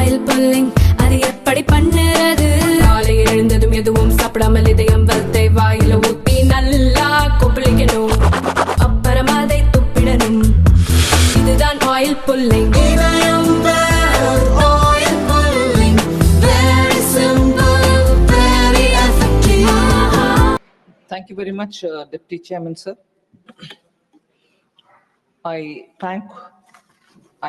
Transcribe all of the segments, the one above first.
Oil pulling அது எப்படி பண்ணுறது? காலையில் எழுந்ததும் எதுவும் சாப்பிடாமல் இதயம் வளத்தை வாயில ஊத்தி நல்லா கொப்பளிக்கணும், அப்புறம் அதை துப்பிடணும். இதுதான் oil pulling. Thank you very much, Deputy Chairman, sir. I thank,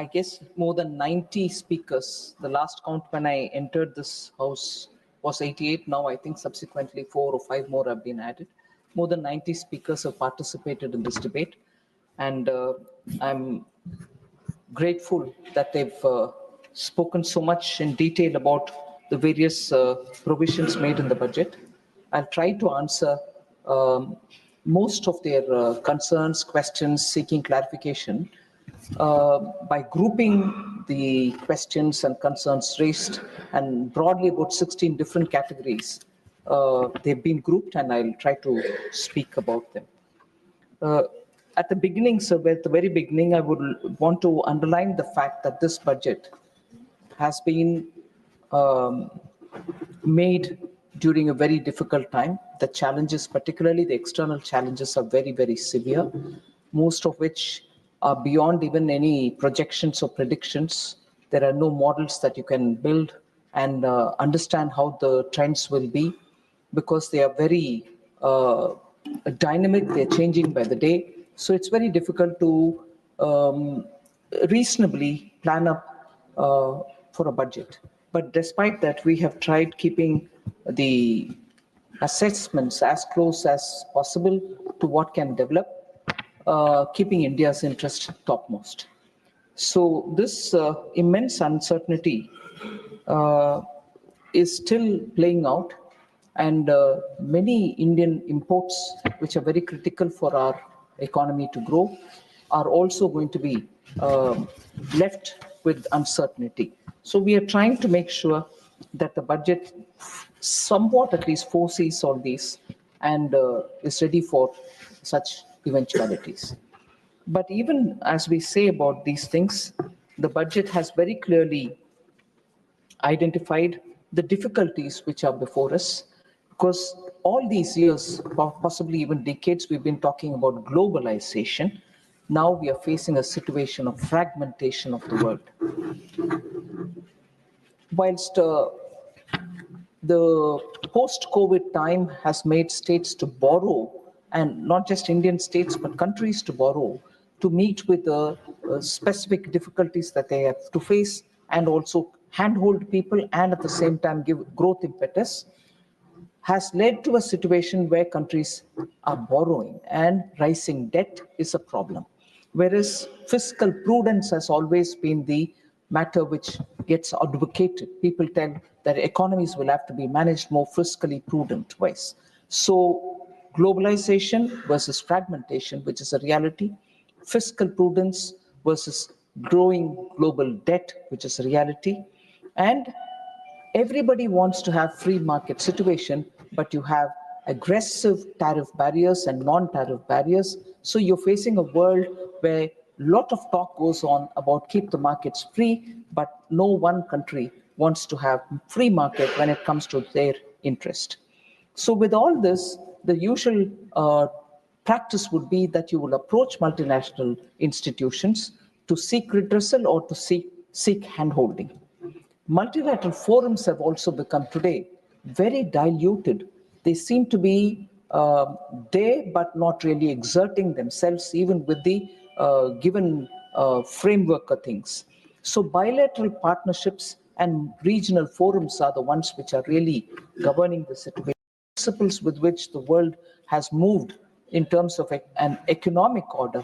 I guess, more than 90 speakers. The last count when I entered this house was 88. Now I think subsequently 4 or 5 more have been added. More than 90 speakers have participated in this debate. And I'm grateful that they've spoken so much in detail about the various provisions made in the budget. I'll try to answer most of their concerns, questions, seeking clarification by grouping the questions and concerns raised, and broadly about 16 different categories. They've been grouped and I'll try to speak about them. At the beginning, sir, at the very beginning, I would want to underline the fact that this budget has been made during a very difficult time. The challenges, particularly the external challenges, are very, very severe, most of which are beyond even any projections or predictions. There are no models that you can build and understand how the trends will be, because they are very dynamic, they're changing by the day. So it's very difficult to reasonably plan up for a budget. But despite that, we have tried keeping the assessments as close as possible to what can develop, keeping India's interest topmost. So this immense uncertainty is still playing out, and many Indian imports, which are very critical for our economy to grow, are also going to be left with uncertainty. So we are trying to make sure that the budget somewhat at least foresees all these and is ready for such eventualities. But even as we say about these things, the budget has very clearly identified the difficulties which are before us, because all these years, possibly even decades, we've been talking about globalization. Now we are facing a situation of fragmentation of the world. Whilst the post-COVID time has made states to borrow, and not just Indian states, but countries to borrow to meet with the specific difficulties that they have to face, and also handhold people and at the same time give growth impetus, has led to a situation where countries are borrowing and rising debt is a problem. Whereas fiscal prudence has always been the matter which gets advocated. People tell that economies will have to be managed more fiscally prudent ways. So globalization versus fragmentation, which is a reality, fiscal prudence versus growing global debt, which is a reality, and everybody wants to have free market situation, but you have aggressive tariff barriers and non-tariff barriers. So you're facing a world where a lot of talk goes on about keep the markets free, but no one country wants to have free market when it comes to their interest. So with all this, the usual practice would be that you will approach multinational institutions to seek redressal or to seek handholding. Multilateral forums have also become today very diluted. They seem to be there, but not really exerting themselves, even with the given framework of things. So bilateral partnerships and regional forums are the ones which are really governing the situation. Principles with which the world has moved in terms of an economic order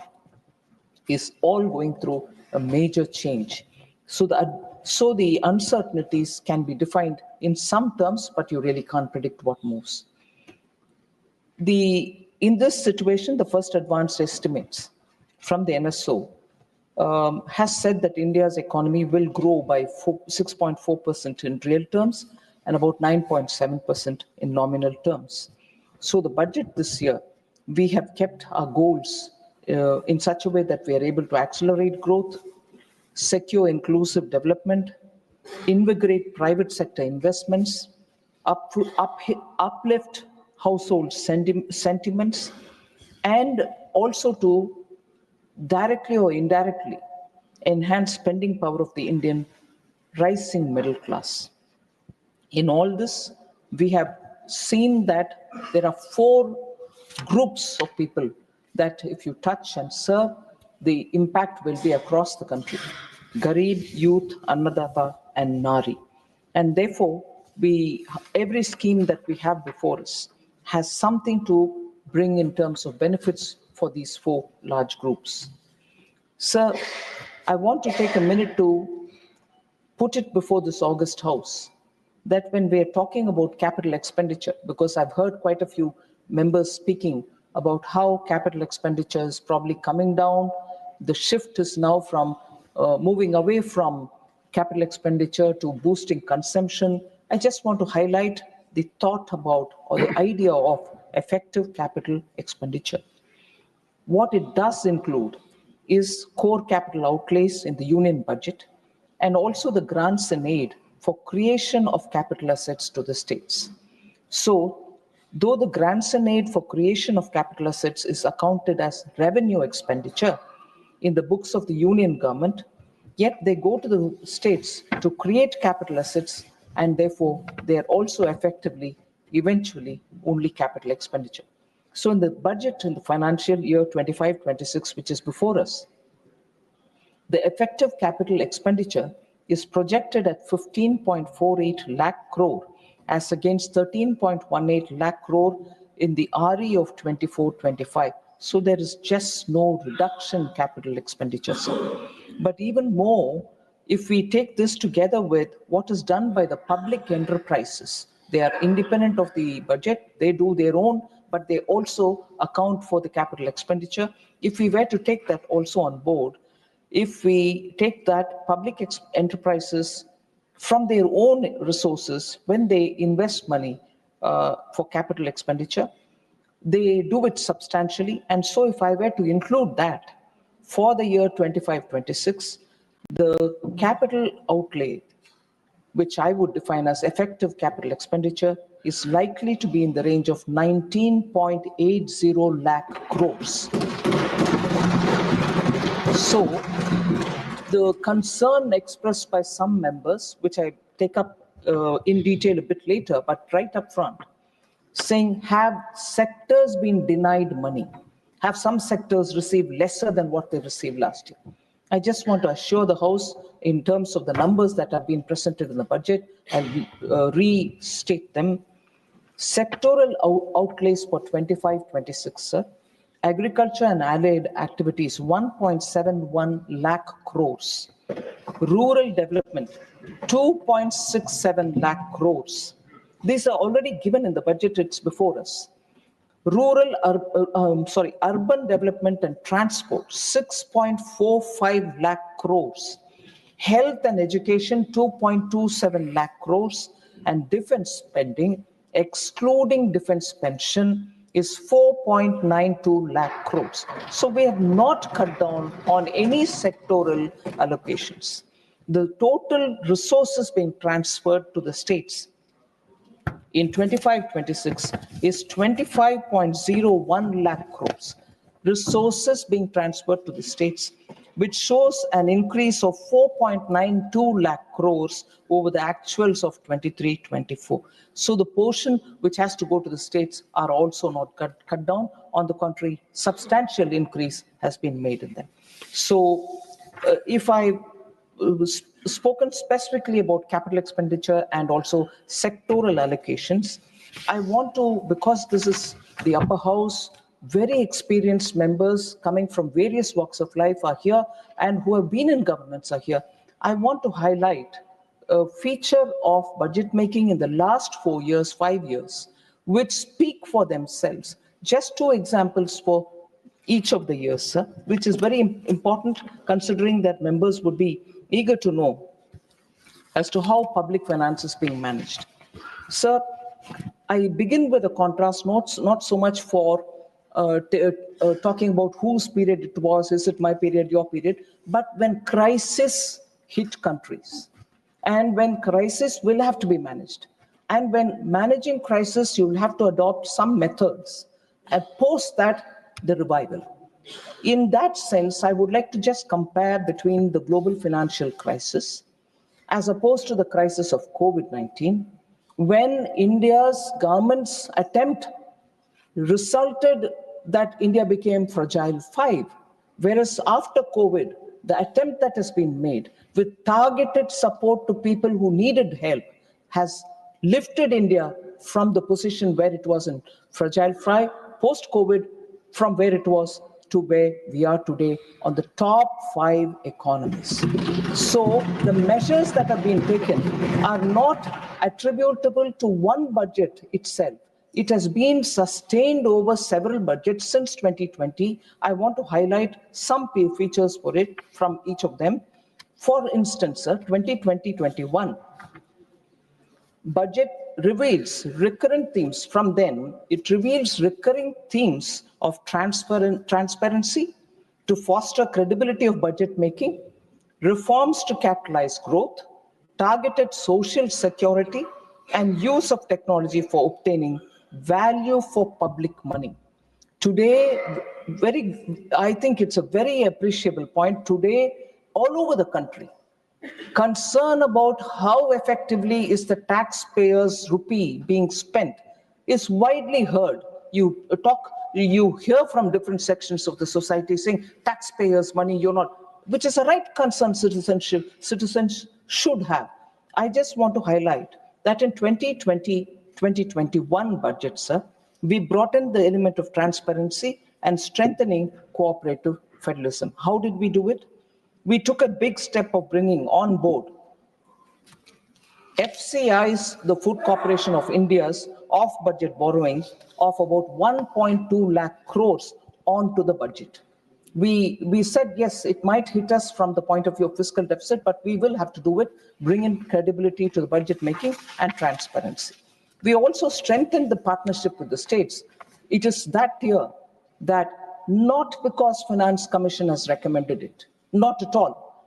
is all going through a major change. So the uncertainties can be defined in some terms, but you really can't predict what moves. In this situation, the first advanced estimates from the NSO has said that India's economy will grow by 6.4% in real terms and about 9.7% in nominal terms. So the budget this year, we have kept our goals in such a way that we are able to accelerate growth, secure inclusive development, invigorate private sector investments, uplift household sentiments, and also to directly or indirectly enhance spending power of the Indian rising middle class. In all this, we have seen that there are 4 groups of people that if you touch and serve, the impact will be across the country: Garib, youth, Annadata, and Nari. And therefore, every scheme that we have before us has something to bring in terms of benefits for these 4 large groups. Sir, I want to take a minute to put it before this august house that when we're talking about capital expenditure, because I've heard quite a few members speaking about how capital expenditure is probably coming down, the shift is now from moving away from capital expenditure to boosting consumption. I just want to highlight the thought about or the idea of effective capital expenditure. What it does include is core capital outlays in the union budget and also the grants and aid for creation of capital assets to the states. So, though the grants and aid for creation of capital assets is accounted as revenue expenditure in the books of the union government, yet they go to the states to create capital assets, and therefore they are also effectively, eventually, only capital expenditure. So in the budget in the financial year 25-26, which is before us, the effective capital expenditure is projected at 15.48 lakh crore as against 13.18 lakh crore in the RE of 24-25. So there is just no reduction in capital expenditure. But even more, if we take this together with what is done by the public enterprises, they are independent of the budget, they do their own, but they also account for the capital expenditure. If we were to take that also on board, if we take that public enterprises from their own resources, when they invest money for capital expenditure, they do it substantially. And so if I were to include that for the year 25-26, the capital outlay, which I would define as effective capital expenditure, is likely to be in the range of 19.80 lakh crores. So the concern expressed by some members, which I take up in detail a bit later, but right up front, saying, have sectors been denied money? Have some sectors received lesser than what they received last year? I just want to assure the House, in terms of the numbers that have been presented in the budget, I'll restate them. Sectoral outlays for 25-26, sir. Agriculture and allied activities, 1.71 lakh crores. Rural development, 2.67 lakh crores. These are already given in the budget, it's before us. Urban development and transport, 6.45 lakh crores. Health and education, 2.27 lakh crores. And defense spending, excluding defense pension, is 4.92 lakh crores. So we have not cut down on any sectoral allocations. The total resources being transferred to the states in 25-26 is 25.01 lakh crores. Resources being transferred to the states, which shows an increase of 4.92 lakh crores over the actuals of 23-24. So the portion which has to go to the states are also not cut down. On the contrary, substantial increase has been made in them. So if I spoken specifically about capital expenditure and also sectoral allocations, I want to, because this is the upper house, very experienced members coming from various walks of life are here and who have been in governments are here. I want to highlight a feature of budget making in the last 4 years, 5 years, which speak for themselves. Just 2 examples for each of the years, sir, which is very important considering that members would be eager to know as to how public finance is being managed. Sir, I begin with a contrast, not so much for talking about whose period it was, is it my period, your period, but when crisis hit countries, And when crisis will have to be managed. And when managing crisis, you will have to adopt some methods. And post that, the revival. In that sense, I would like to just compare between the global financial crisis as opposed to the crisis of COVID-19, when India's government's attempt resulted that India became fragile 5, whereas after COVID, the attempt that has been made with targeted support to people who needed help has lifted India from the position where it was in fragile 5, post-COVID, from where it was to where we are today on the top 5 economies. So the measures that have been taken are not attributable to one budget itself. It has been sustained over several budgets since 2020. I want to highlight some features for it from each of them. For instance, 2020-21 budget reveals recurrent themes. From then, it reveals recurring themes of transparency to foster credibility of budget making, reforms to capitalize growth, targeted social security, and use of technology for obtaining value for public money. Today, I think it's a very appreciable point. Today, all over the country, concern about how effectively is the taxpayers' rupee being spent is widely heard. You hear from different sections of the society saying taxpayers' money, you're not, which is a right concern citizens should have. I just want to highlight that in 2020-2021 budget, sir, we brought in the element of transparency and strengthening cooperative federalism. How did we do it? We took a big step of bringing on board FCI's, the Food Corporation of India's, off-budget borrowing of about 1.2 lakh crores onto the budget. We said, yes, it might hit us from the point of view of fiscal deficit, but we will have to do it, bring in credibility to the budget making and transparency. We also strengthened the partnership with the states. It is that year that, not because Finance Commission has recommended it, not at all,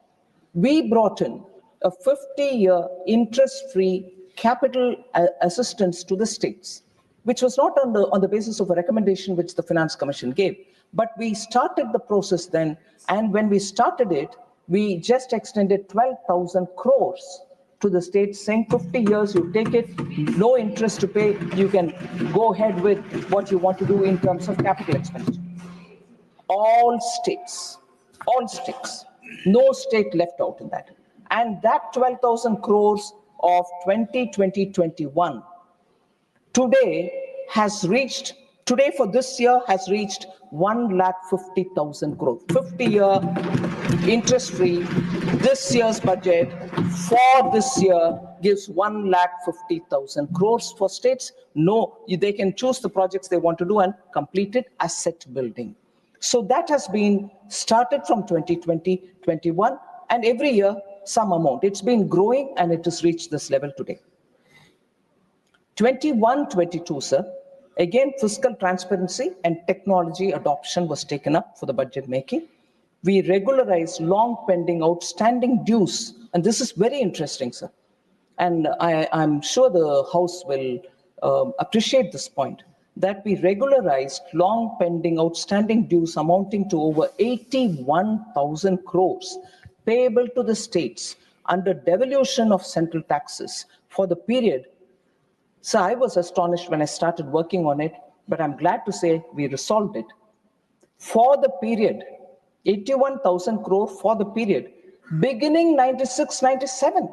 we brought in a 50-year interest-free capital assistance to the states, which was not on the basis of a recommendation which the Finance Commission gave. But we started the process then, and when we started it, we just extended 12,000 crores to the states, saying 50 years, you take it, no interest to pay, you can go ahead with what you want to do in terms of capital expenditure. All states, no state left out in that. And that 12,000 crores of 2020-21 today for this year has reached 1,50,000 crores. 50-year interest-free. This year's budget for this year gives 1,50,000 crores for states. No, they can choose the projects they want to do and complete it, asset building. So that has been started from 2020-21, and every year some amount. It's been growing and it has reached this level today. 21-22, sir. Again, fiscal transparency and technology adoption was taken up for the budget making. We regularized long pending outstanding dues. And this is very interesting, sir. And I'm sure the House will appreciate this point, that we regularized long pending outstanding dues amounting to over 81,000 crores payable to the states under devolution of central taxes for the period. So I was astonished when I started working on it, but I'm glad to say we resolved it. For the period, 81,000 crore for the period, beginning 96-97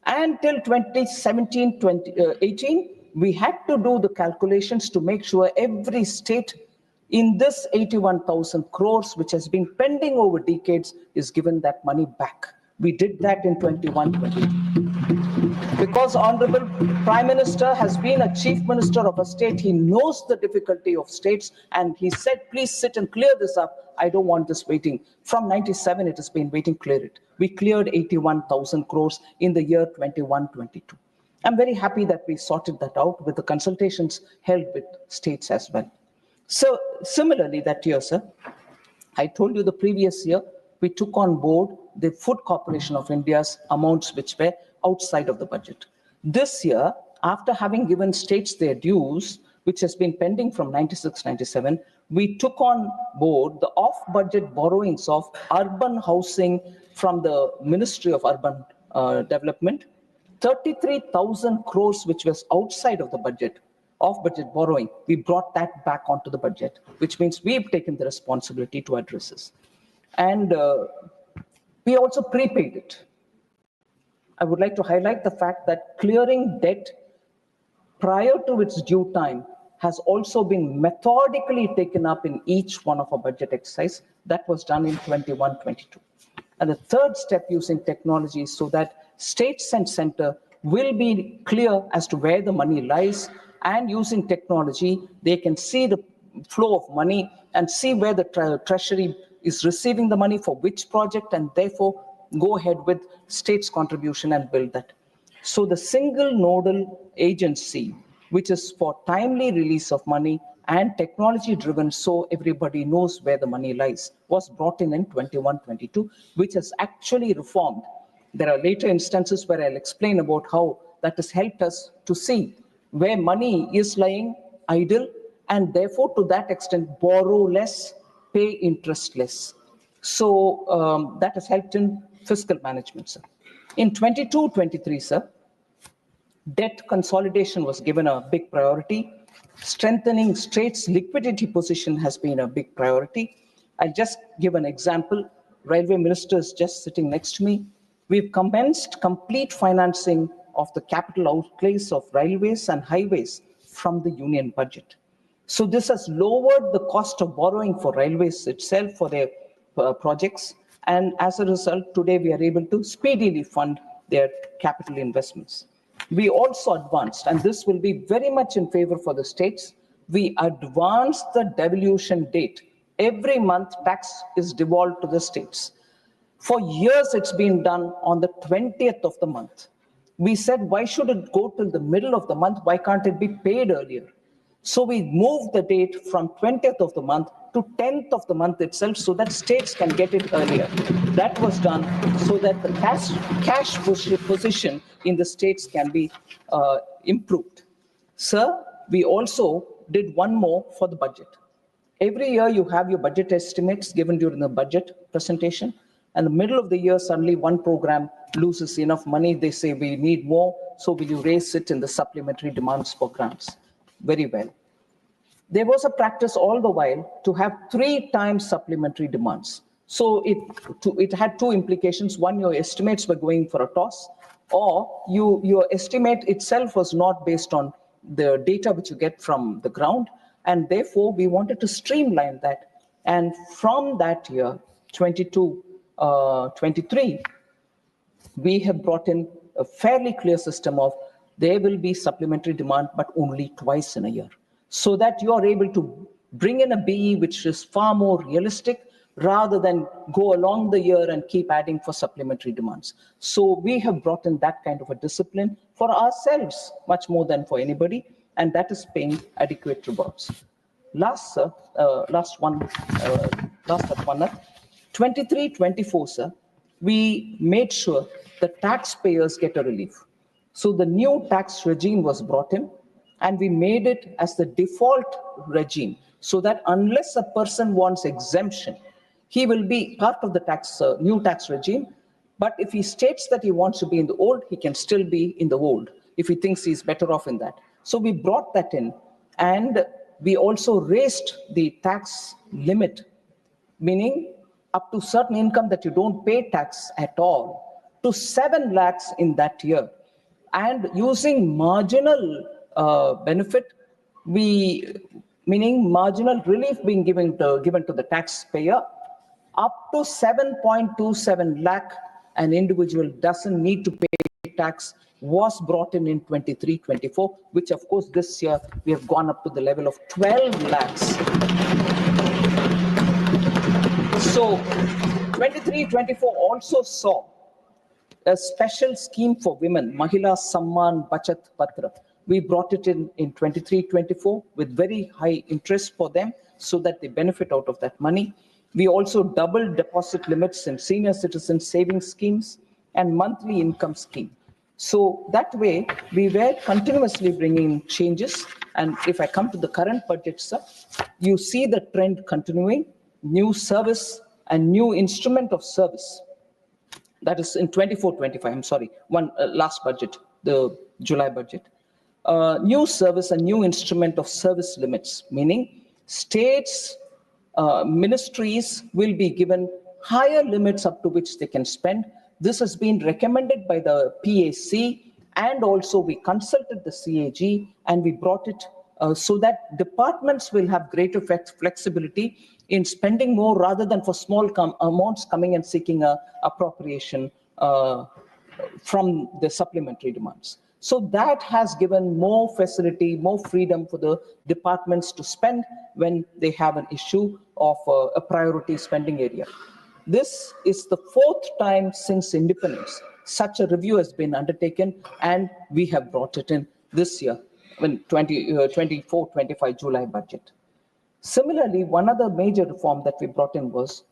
until 2017-18, we had to do the calculations to make sure every state in this 81,000 crores, which has been pending over decades, is given that money back. We did that in 21-22. Because Honorable Prime Minister has been a chief minister of a state, he knows the difficulty of states, and he said, please sit and clear this up. I don't want this waiting. From 97, it has been waiting, clear it. We cleared 81,000 crores in the year 21-22. I'm very happy that we sorted that out with the consultations held with states as well. So similarly that year, sir, I told you the previous year, we took on board the Food Corporation of India's amounts which were outside of the budget. This year, after having given states their dues, which has been pending from 96-97, we took on board the off-budget borrowings of urban housing from the Ministry of Urban Development, 33,000 crores, which was outside of the budget, off-budget borrowing. We brought that back onto the budget, which means we've taken the responsibility to address this. And we also prepaid it. I would like to highlight the fact that clearing debt prior to its due time has also been methodically taken up in each one of our budget exercise. That was done in 21-22. And the third step, using technology so that states and center will be clear as to where the money lies, and using technology, they can see the flow of money and see where the treasury is receiving the money for which project, and therefore go ahead with state's contribution and build that. So the single nodal agency, which is for timely release of money and technology driven, so everybody knows where the money lies, was brought in 21-22, which has actually reformed. There are later instances where I'll explain about how that has helped us to see where money is lying idle, and therefore to that extent borrow less, pay interest less. So that has helped in fiscal management, sir. In 22-23, sir, debt consolidation was given a big priority. Strengthening states' liquidity position has been a big priority. I'll just give an example. Railway Minister is just sitting next to me. We've commenced complete financing of the capital outlays of railways and highways from the union budget. So this has lowered the cost of borrowing for railways itself for their projects. And as a result, today we are able to speedily fund their capital investments. We also advanced, and this will be very much in favor for the states, we advanced the devolution date. Every month tax is devolved to the states. For years it's been done on the 20th of the month. We said, why should it go till the middle of the month? Why can't it be paid earlier? So we moved the date from 20th of the month to 10th of the month itself, so that states can get it earlier. That was done so that the cash position in the states can be improved. Sir, we also did one more for the budget. Every year you have your budget estimates given during the budget presentation, and the middle of the year suddenly one program loses enough money. They say we need more, so will you raise it in the supplementary demands for grants? Very well. There was a practice all the while to have 3 times supplementary demands. So it had 2 implications. One, your estimates were going for a toss, or your estimate itself was not based on the data which you get from the ground, and therefore we wanted to streamline that. And from that year, 22-23, we have brought in a fairly clear system of there will be supplementary demand, but only twice in a year, so that you are able to bring in a BE which is far more realistic rather than go along the year and keep adding for supplementary demands. So we have brought in that kind of a discipline for ourselves, much more than for anybody, and that is paying adequate rewards. Last, sir, last but one, 23-24, sir, we made sure the taxpayers get a relief. So the new tax regime was brought in, and we made it as the default regime, so that unless a person wants exemption, he will be part of the new tax regime. But if he states that he wants to be in the old, he can still be in the old if he thinks he's better off in that. So we brought that in, and we also raised the tax limit, meaning up to certain income that you don't pay tax at all, to 7 lakhs in that year. And using marginal benefit, meaning marginal relief being given to the taxpayer, up to 7.27 lakh, an individual doesn't need to pay tax, was brought in 23-24, which of course this year we have gone up to the level of 12 lakhs. So 23-24 also saw a special scheme for women, Mahila Samman Bachat Patra. We brought it in 23-24 with very high interest for them, so that they benefit out of that money. We also doubled deposit limits in senior citizen savings schemes and monthly income scheme. So that way, we were continuously bringing changes. And if I come to the current budget, sir, you see the trend continuing, new service and new instrument of service. That is in 24-25, I'm sorry, last budget, the July budget. New service and new instrument of service limits, meaning states, ministries will be given higher limits up to which they can spend. This has been recommended by the PAC, and also we consulted the CAG and we brought it so that departments will have greater flexibility in spending more rather than for small amounts coming and seeking appropriation from the supplementary demands. So that has given more facility, more freedom for the departments to spend when they have an issue of a priority spending area. This is the fourth time since independence such a review has been undertaken, and we have brought it in this year, when 24-25 July budget. Similarly, one other major reform that we brought in was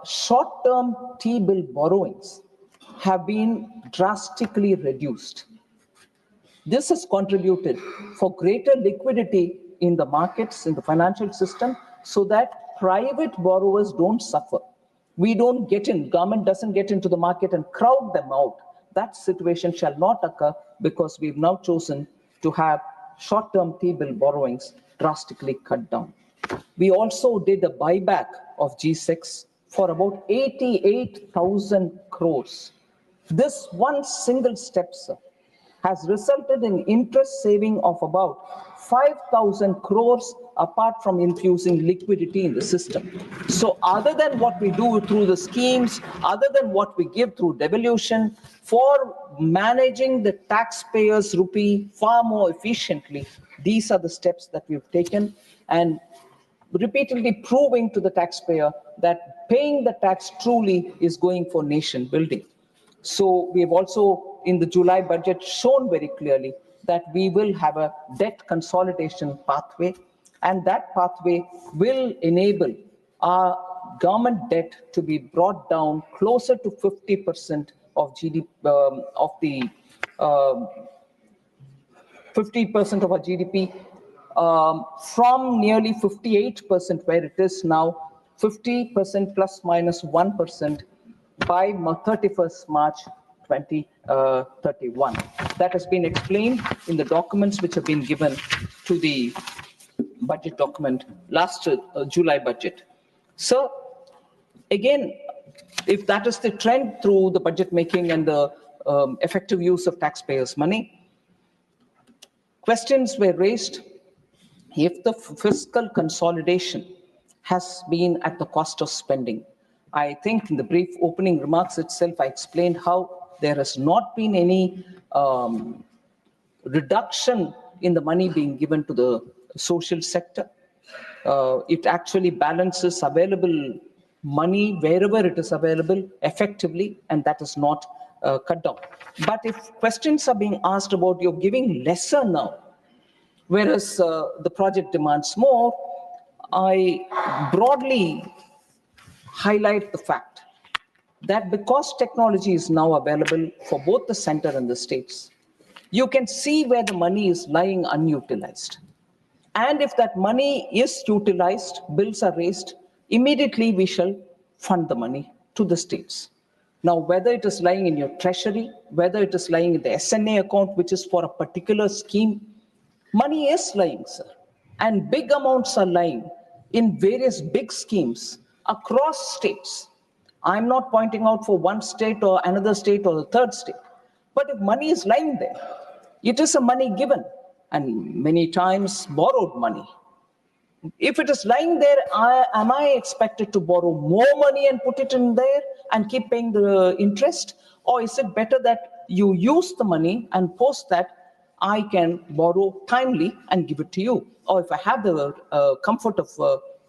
short-term T-bill borrowings have been drastically reduced. This has contributed for greater liquidity in the markets, in the financial system, so that private borrowers don't suffer. We don't get in, government doesn't get into the market and crowd them out. That situation shall not occur because we've now chosen to have short-term T-bill borrowings drastically cut down. We also did a buyback of G6 for about 88,000 crores. This one single step, sir, has resulted in interest saving of about 5,000 crores apart from infusing liquidity in the system. So other than what we do through the schemes, other than what we give through devolution, for managing the taxpayers' rupee far more efficiently, these are the steps that we've taken, and repeatedly proving to the taxpayer that paying the tax truly is going for nation building. So we have also, in the July budget, shown very clearly that we will have a debt consolidation pathway, and that pathway will enable our government debt to be brought down closer to 50% of GDP, of the 50% of our GDP, from nearly 58% where it is now, 50% plus minus 1% by 31st March 2031. That has been explained in the documents which have been given to the budget document last July budget. So again, if that is the trend through the budget making and the effective use of taxpayers' money, questions were raised if the fiscal consolidation has been at the cost of spending. I think in the brief opening remarks itself, I explained how there has not been any reduction in the money being given to the social sector. It actually balances available money wherever it is available effectively, and that is not cut down. But if questions are being asked about you're giving lesser now, whereas the project demands more, I broadly highlight the fact that because technology is now available for both the center and the states, you can see where the money is lying unutilized. And if that money is utilized, bills are raised, immediately we shall fund the money to the states. Now, whether it is lying in your treasury, whether it is lying in the SNA account, which is for a particular scheme, money is lying, sir. And big amounts are lying in various big schemes across states. I'm not pointing out for one state or another state or the third state. But if money is lying there, it is a money given and many times borrowed money. If it is lying there, am I expected to borrow more money and put it in there and keep paying the interest? Or is it better that you use the money and post that I can borrow timely and give it to you? Or if I have the comfort of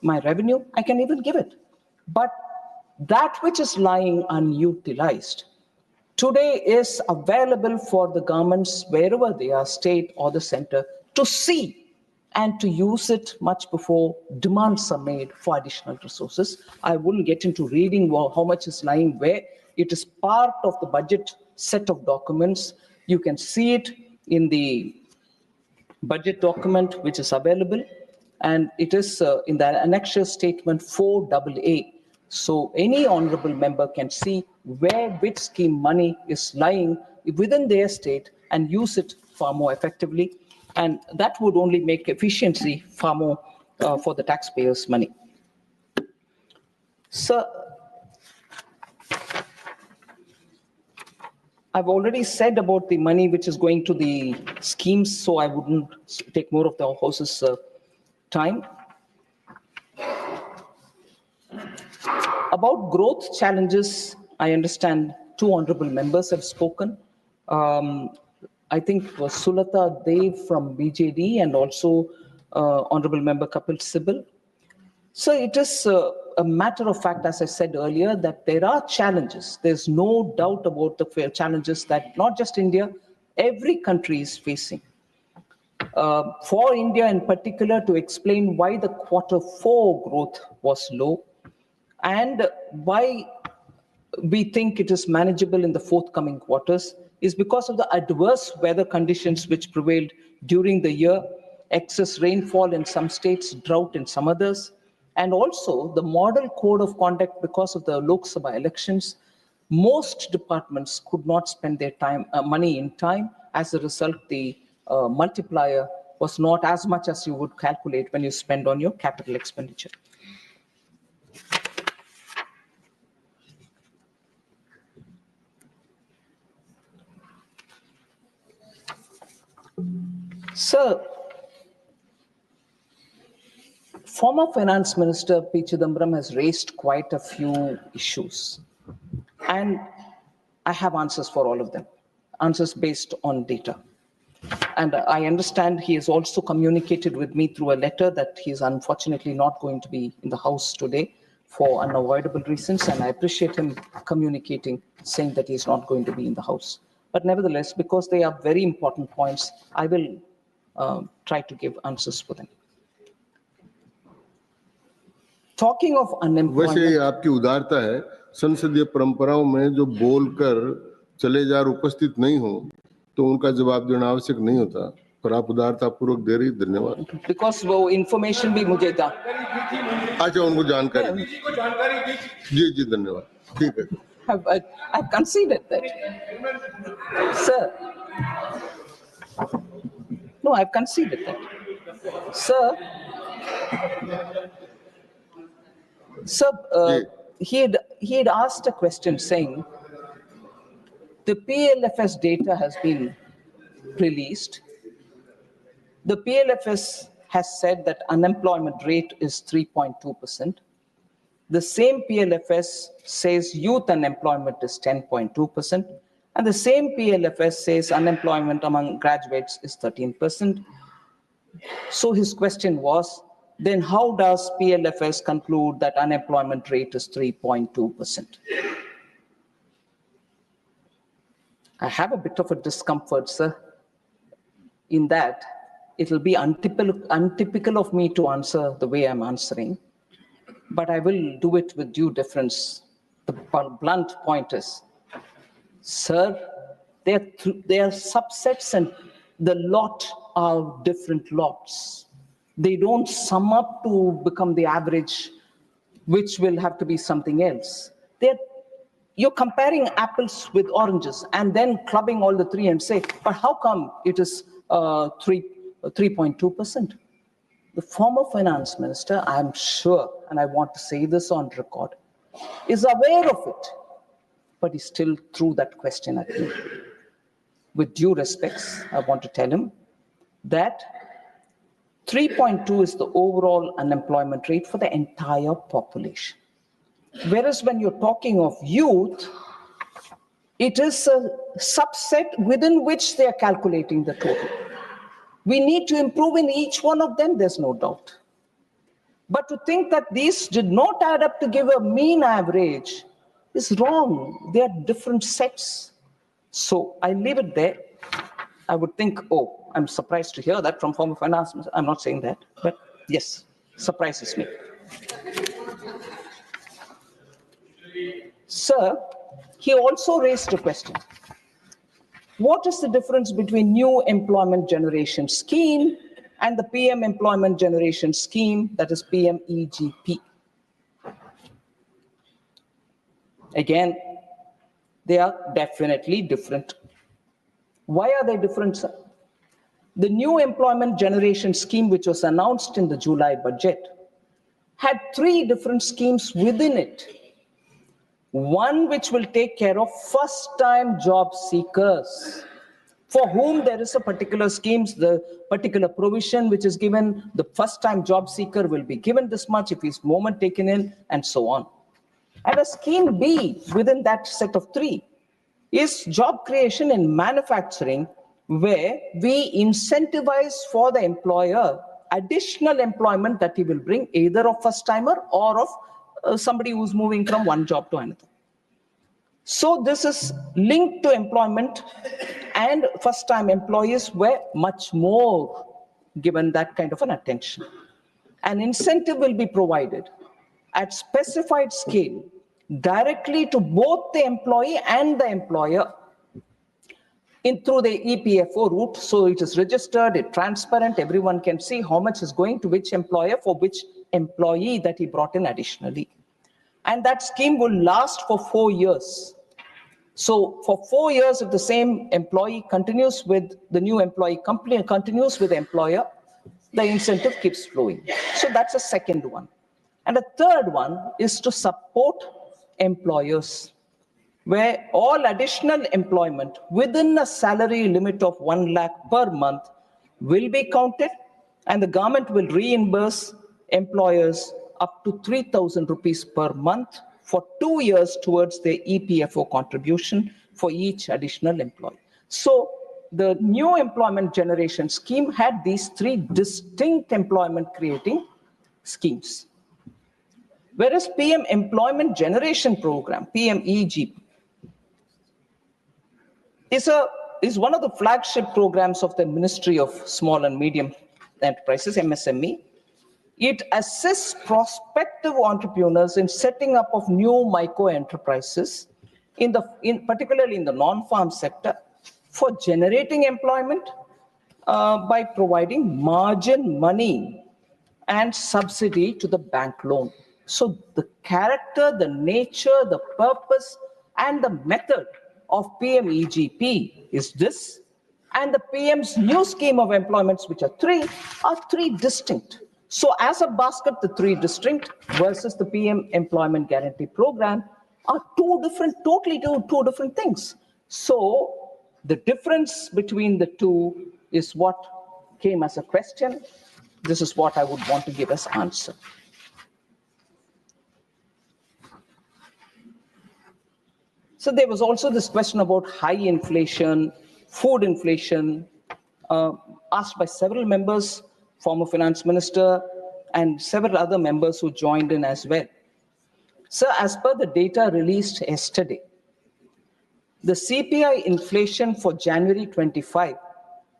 my revenue, I can even give it. But that which is lying unutilized today is available for the governments, wherever they are, state or the center, to see and to use it much before demands are made for additional resources. I wouldn't get into reading how much is lying where. It is part of the budget set of documents. You can see it in the budget document which is available, and it is in the annexure statement 4AA. So any honorable member can see where which scheme money is lying within their state and use it far more effectively. And that would only make efficiency far more for the taxpayers' money. So, I've already said about the money which is going to the schemes, so I wouldn't take more of the house's time. About growth challenges, I understand two honorable members have spoken. I think it was Sulata Dev from BJD and also Honorable Member Kapil Sibal. So it is a matter of fact, as I said earlier, that there are challenges. There's no doubt about the challenges that not just India, every country is facing. For India in particular, to explain why the Q4 growth was low and why we think it is manageable in the forthcoming quarters is because of the adverse weather conditions which prevailed during the year, excess rainfall in some states, drought in some others, and also the model code of conduct because of the Lok Sabha elections. Most departments could not spend their money in time. As a result, the multiplier was not as much as you would calculate when you spend on your capital expenditure. Sir, former Finance Minister P. Chidambaram has raised quite a few issues, and I have answers for all of them, answers based on data. And I understand he has also communicated with me through a letter that he is unfortunately not going to be in the House today for unavoidable reasons, and I appreciate him communicating, saying that he is not going to be in the House. But nevertheless, because they are very important points, I will try to give answers for them. Talking of unemployment, वैसे आपकी उदारता है, संसदीय परंपराओं में जो बोलकर चले जा उपस्थित नहीं हो तो उनका जवाब देना आवश्यक नहीं होता, पर आप उदारता पूर्वक दे रही, धन्यवाद. because वो information भी मुझे था. अच्छा, उनको जानकारी दी. जी जी धन्यवाद. ठीक है. I've conceded that. Sir. No, I've conceded that. Sir, he had asked a question saying, the PLFS data has been released. The PLFS has said that unemployment rate is 3.2%. The same PLFS says youth unemployment is 10.2%. And the same PLFS says unemployment among graduates is 13%. So his question was, then how does PLFS conclude that unemployment rate is 3.2%? I have a bit of a discomfort, sir, in that it will be untypical of me to answer the way I'm answering, but I will do it with due deference. The blunt point is, sir, they are subsets and the lot are different lots. They don't sum up to become the average, which will have to be something else. You're comparing apples with oranges and then clubbing all the three and say, but how come it is 3.2%? The former finance minister, I'm sure, and I want to say this on record, is aware of it, but he still threw that question at me. With due respects, I want to tell him that 3.2 is the overall unemployment rate for the entire population. Whereas when you're talking of youth, it is a subset within which they are calculating the total. We need to improve in each one of them, there's no doubt. But to think that these did not add up to give a mean average is wrong. They are different sets. So I leave it there. I would think, oh, I'm surprised to hear that from former finance minister. I'm not saying that, but yes, surprises me. Sir, he also raised a question. What is the difference between new employment generation scheme and the PM employment generation scheme, that is PMEGP? Again, they are definitely different. Why are they different, sir? The new employment generation scheme, which was announced in the July budget, had 3 different schemes within it. One which will take care of first-time job seekers, for whom there is a particular schemes, the particular provision which is given, the first-time job seeker will be given this much if his moment taken in, and so on. And a scheme B within that set of 3 is job creation in manufacturing, where we incentivize for the employer additional employment that he will bring, either of first-timer or of somebody who's moving from one job to another. So this is linked to employment, and first-time employees were much more given that kind of an attention. An incentive will be provided at specified scale directly to both the employee and the employer through the EPFO route. So it is registered, it's transparent, everyone can see how much is going to which employer for which employee that he brought in additionally. And that scheme will last for 4 years. So for 4 years, if the same employee continues with the new employee company, continues with the employer, the incentive keeps flowing. So that's a second one. And a third one is to support employers, where all additional employment within a salary limit of 1 lakh per month will be counted, and the government will reimburse employers up to 3,000 rupees per month for 2 years towards their EPFO contribution for each additional employee. So the new employment generation scheme had these 3 distinct employment creating schemes. Whereas PM Employment Generation Program, PMEGP, is one of the flagship programs of the Ministry of Small and Medium Enterprises, MSME. It assists prospective entrepreneurs in setting up of new micro enterprises, particularly in the non-farm sector, for generating employment by providing margin money and subsidy to the bank loan. So the character, the nature, the purpose, and the method of PMEGP is this, and the PM's new scheme of employments, which are 3 distinct. So as a basket, the 3 distinct versus the PM Employment Guarantee Program are totally two different things. So the difference between the 2 is what came as a question. This is what I would want to give as answer. So there was also this question about high inflation, food inflation, asked by several members, former finance minister, and several other members who joined in as well. So as per the data released yesterday, the CPI inflation for January 25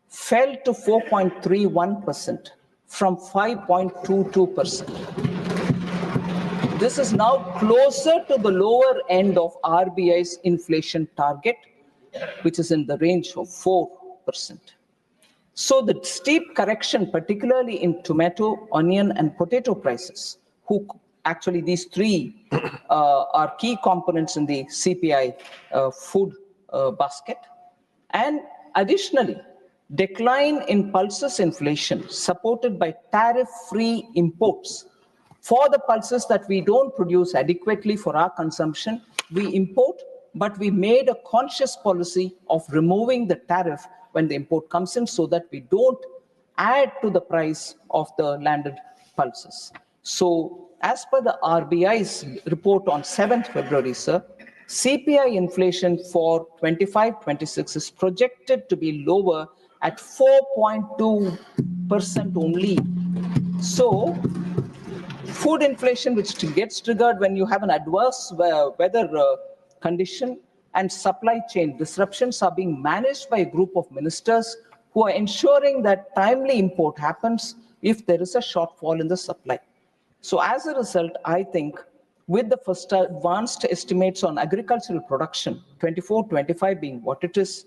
fell to 4.31% from 5.22%. This is now closer to the lower end of RBI's inflation target, which is in the range of 4%. So the steep correction, particularly in tomato, onion, and potato prices, actually these 3 are key components in the CPI food basket. And additionally, decline in pulses inflation supported by tariff-free imports. For the pulses that we don't produce adequately for our consumption, we import, but we made a conscious policy of removing the tariff when the import comes in so that we don't add to the price of the landed pulses. So as per the RBI's report on 7th February, sir, CPI inflation for 25-26 is projected to be lower at 4.2% only. So food inflation, which gets triggered when you have an adverse weather condition, and supply chain disruptions are being managed by a group of ministers who are ensuring that timely import happens if there is a shortfall in the supply. So as a result, I think with the first advanced estimates on agricultural production, 24-25 being what it is,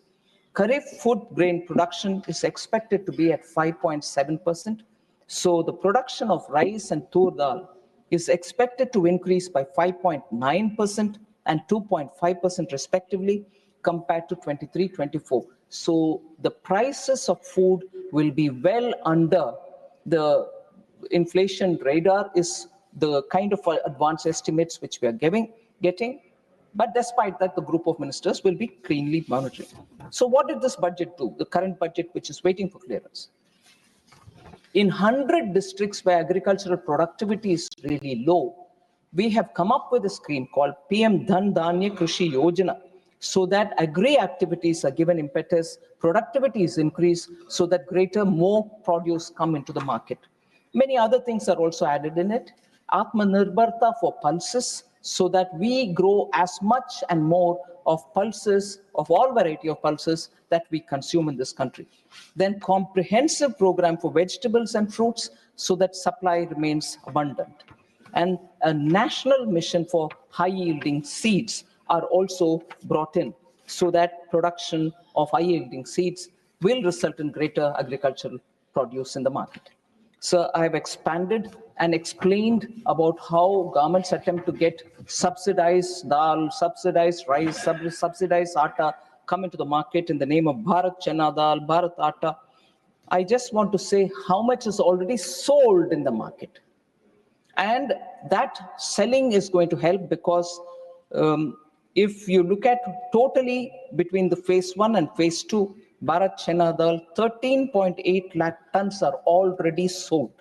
Kharif food grain production is expected to be at 5.7%. So the production of rice and tur dal is expected to increase by 5.9% and 2.5% respectively compared to 23-24. So the prices of food will be well under the inflation radar is the kind of advanced estimates which we are getting. But despite that, the group of ministers will be cleanly monitoring. So what did this budget do? The current budget, which is waiting for clearance. In 100 districts where agricultural productivity is really low, we have come up with a scheme called PM Dhan Dhanya Krishi Yojana, so that agri activities are given impetus, productivity is increased, so that more produce come into the market. Many other things are also added in it. Atmanirbharta for pulses, so that we grow as much and more of pulses, of all variety of pulses that we consume in this country. Then comprehensive program for vegetables and fruits, so that supply remains abundant. And a national mission for high-yielding seeds are also brought in, so that production of high-yielding seeds will result in greater agricultural produce in the market. So I have expanded and explained about how governments attempt to get subsidized dal, subsidized rice, subsidized atta come into the market in the name of Bharat Chana Dal, Bharat Atta. I just want to say how much is already sold in the market. And that selling is going to help because if you look at totally between the phase 1 and phase 2, Bharat Chana Dal, 13.8 lakh tons are already sold.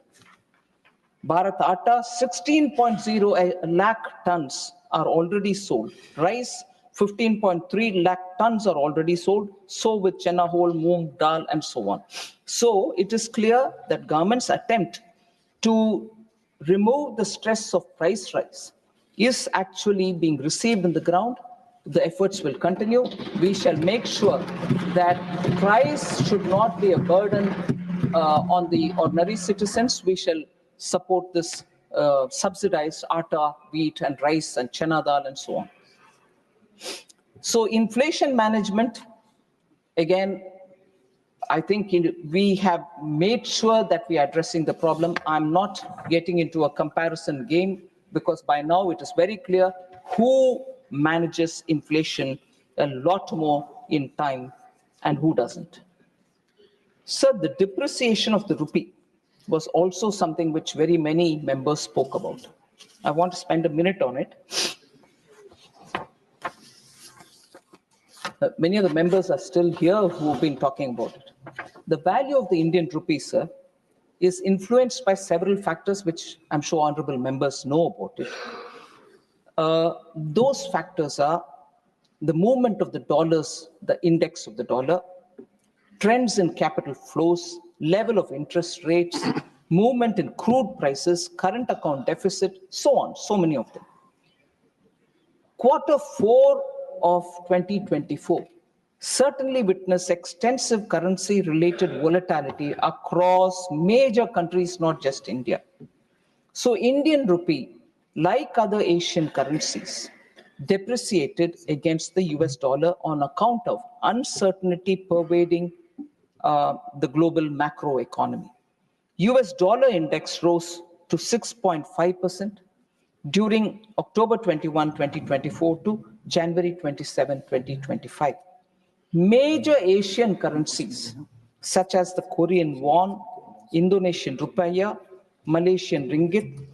Bharat Atta, 16.0 lakh tons are already sold. Rice, 15.3 lakh tons are already sold. So with Chana whole, moong, dal, and so on. So it is clear that government's attempt to remove the stress of price rise is actually being received in the ground. The efforts will continue. We shall make sure that price should not be a burden on the ordinary citizens. We shall support this subsidized atta, wheat, and rice, and chana dal, and so on. So inflation management, again, I think we have made sure that we are addressing the problem. I'm not getting into a comparison game because by now it is very clear who manages inflation a lot more in time and who doesn't. So the depreciation of the rupee was also something which very many members spoke about. I want to spend a minute on it. Many of the members are still here who have been talking about it. The value of the Indian rupee, sir, is influenced by several factors which I'm sure honorable members know about it. Those factors are the movement of the dollars, the index of the dollar, trends in capital flows, level of interest rates, movement in crude prices, current account deficit, so on, so many of them. Q4 of 2024 certainly witnessed extensive currency-related volatility across major countries, not just India. So Indian rupee, like other Asian currencies, depreciated against the US dollar on account of uncertainty pervading the global macro economy. US dollar index rose to 6.5% during October 21, 2024 to January 27, 2025. Major Asian currencies such as the Korean won, Indonesian rupiah, Malaysian ringgit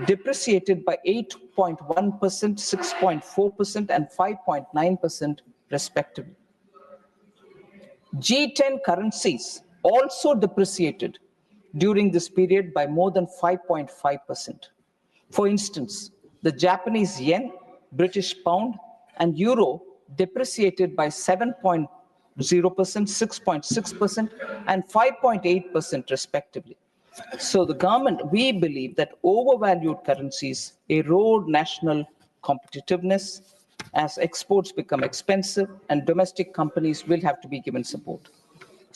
depreciated by 8.1%, 6.4%, and 5.9% respectively. G10 currencies also depreciated during this period by more than 5.5%. For instance, the Japanese yen, British pound, and euro depreciated by 7.0%, 6.6%, and 5.8% respectively. So the government, we believe that overvalued currencies erode national competitiveness as exports become expensive and domestic companies will have to be given support.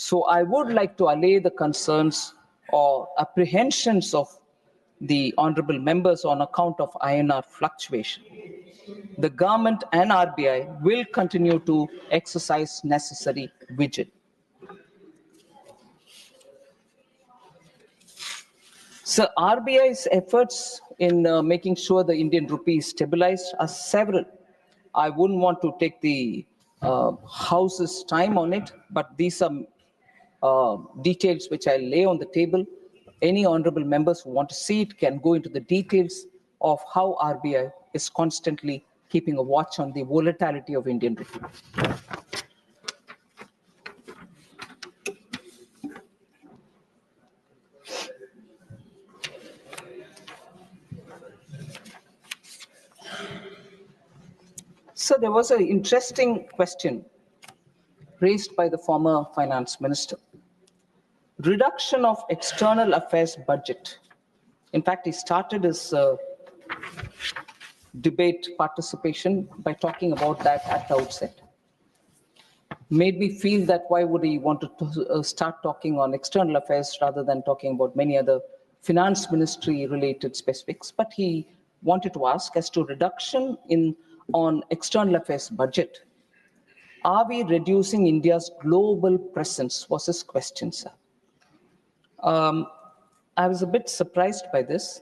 So I would like to allay the concerns or apprehensions of the honorable members on account of INR fluctuation. The government and RBI will continue to exercise necessary vigilance. So RBI's efforts in making sure the Indian rupee is stabilized are several. I wouldn't want to take the House's time on it, but these are details which I lay on the table. Any honorable members who want to see it can go into the details of how RBI is constantly keeping a watch on the volatility of Indian rupee. So there was an interesting question raised by the former finance minister. Reduction of external affairs budget. In fact, he started his debate participation by talking about that at the outset. Made me feel that why would he want to start talking on external affairs rather than talking about many other finance ministry related specifics. But he wanted to ask as to reduction on external affairs budget. Are we reducing India's global presence? Was his question, sir. I was a bit surprised by this.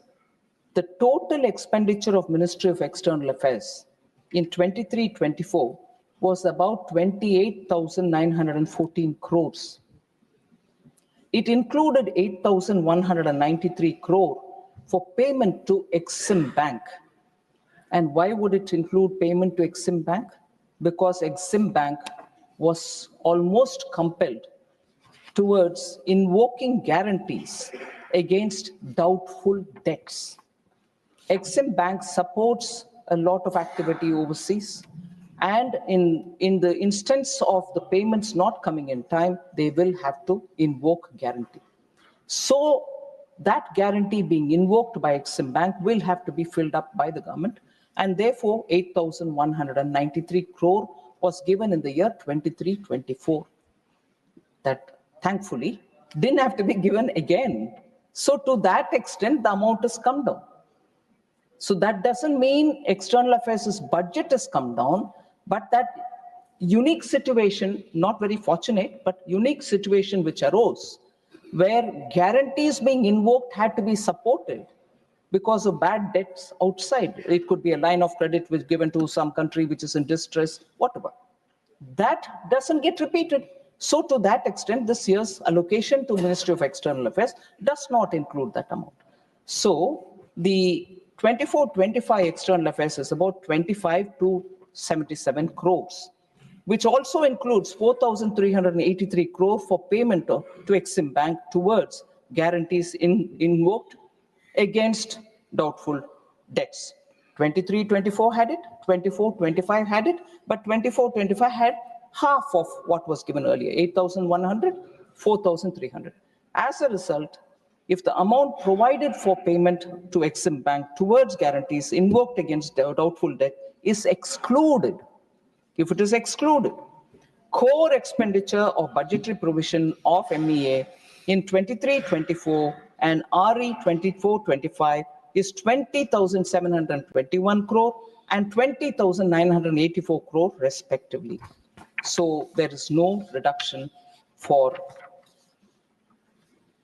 The total expenditure of Ministry of External Affairs in 23-24 was about 28,914 crores. It included 8,193 crore for payment to Exim Bank. And why would it include payment to Exim Bank? Because Exim Bank was almost compelled towards invoking guarantees against doubtful debts. Exim Bank supports a lot of activity overseas, and in the instance of the payments not coming in time, they will have to invoke guarantee. So that guarantee being invoked by Exim Bank will have to be filled up by the government, and therefore 8,193 crore was given in the year 23-24. That thankfully didn't have to be given again. So to that extent, the amount has come down. So that doesn't mean external affairs budget has come down, but that unique situation, not very fortunate, but unique situation which arose, where guarantees being invoked had to be supported because of bad debts outside. It could be a line of credit which given to some country which is in distress, whatever. That doesn't get repeated. So to that extent, this year's allocation to Ministry of External Affairs does not include that amount. So the 24-25 external affairs is about 25 to 77 crores, which also includes 4,383 crore for payment to Exim Bank towards guarantees invoked against doubtful debts. 23-24 had it, 24-25 had it, but 24-25 had half of what was given earlier, 8,100, 4,300. As a result, if the amount provided for payment to Exim Bank towards guarantees invoked against doubtful debt is excluded, if it is excluded, core expenditure or budgetary provision of MEA in 23-24 and RE 24-25 is 20,721 crore and 20,984 crore respectively. So there is no reduction for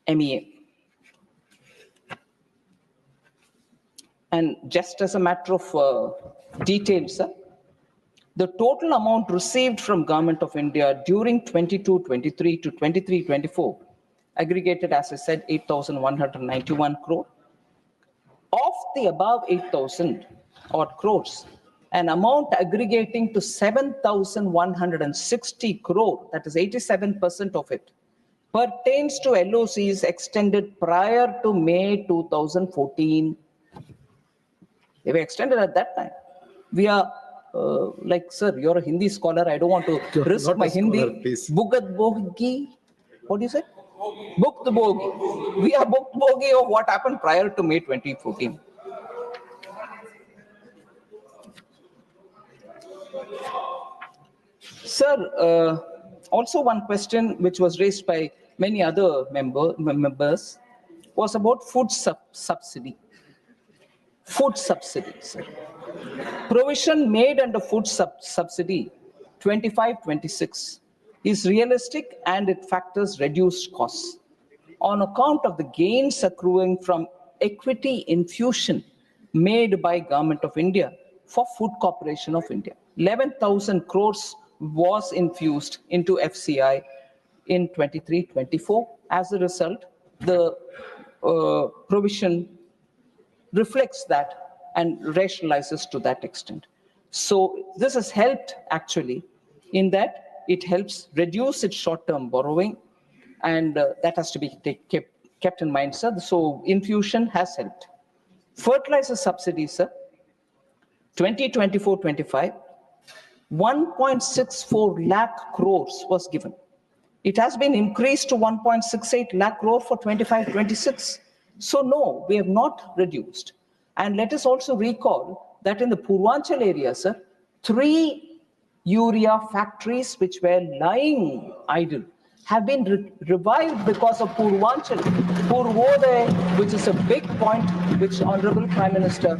MEA. And just as a matter of detail, sir, the total amount received from Government of India during 22-23 to 23-24 aggregated, as I said, 8,191 crore. Of the above 8,000 odd crores, an amount aggregating to 7,160 crore, that is 87% of it, pertains to LOCs extended prior to May 2014. They were extended at that time. We are like, sir, you're a Hindi scholar. I don't want to risk my Hindi. Bhugat bogi. What do you say? Booked bogi. We are booked bogi of what happened prior to May 2014. Sir, Also one question which was raised by many other members was about food subsidy. Food subsidies. Provision made under food subsidy 25-26 is realistic and it factors reduced costs on account of the gains accruing from equity infusion made by Government of India for Food Corporation of India. 11,000 crores was infused into FCI in 23-24. As a result, the provision reflects that and rationalizes to that extent. So this has helped actually in that it helps reduce its short-term borrowing, and that has to be kept in mind, sir. So infusion has helped. Fertilizer subsidies, sir, 2024-25, 1.64 lakh crores was given. It has been increased to 1.68 lakh crore for 25-26. So no, we have not reduced. And let us also recall that in the Purvanchal area, sir, 3 urea factories which were lying idle have been revived because of Purvanchal, Purvodaya, which is a big point which Honorable Prime Minister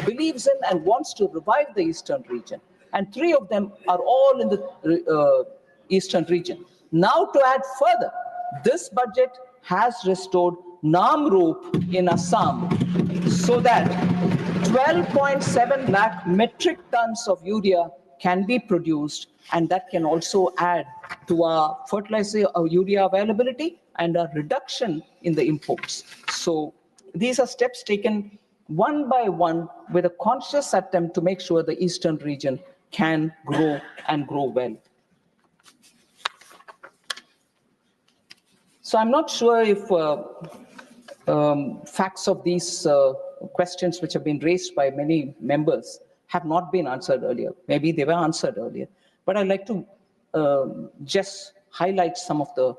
believes in and wants to revive the eastern region. And 3 of them are all in the eastern region. Now to add further, this budget has restored Namrup in Assam so that 12.7 lakh metric tons of urea can be produced, and that can also add to our fertilizer or urea availability and a reduction in the imports. So these are steps taken one by one with a conscious attempt to make sure the eastern region can grow and grow well. So I'm not sure if facts of these questions which have been raised by many members have not been answered earlier. Maybe they were answered earlier. But I'd like to just highlight some of the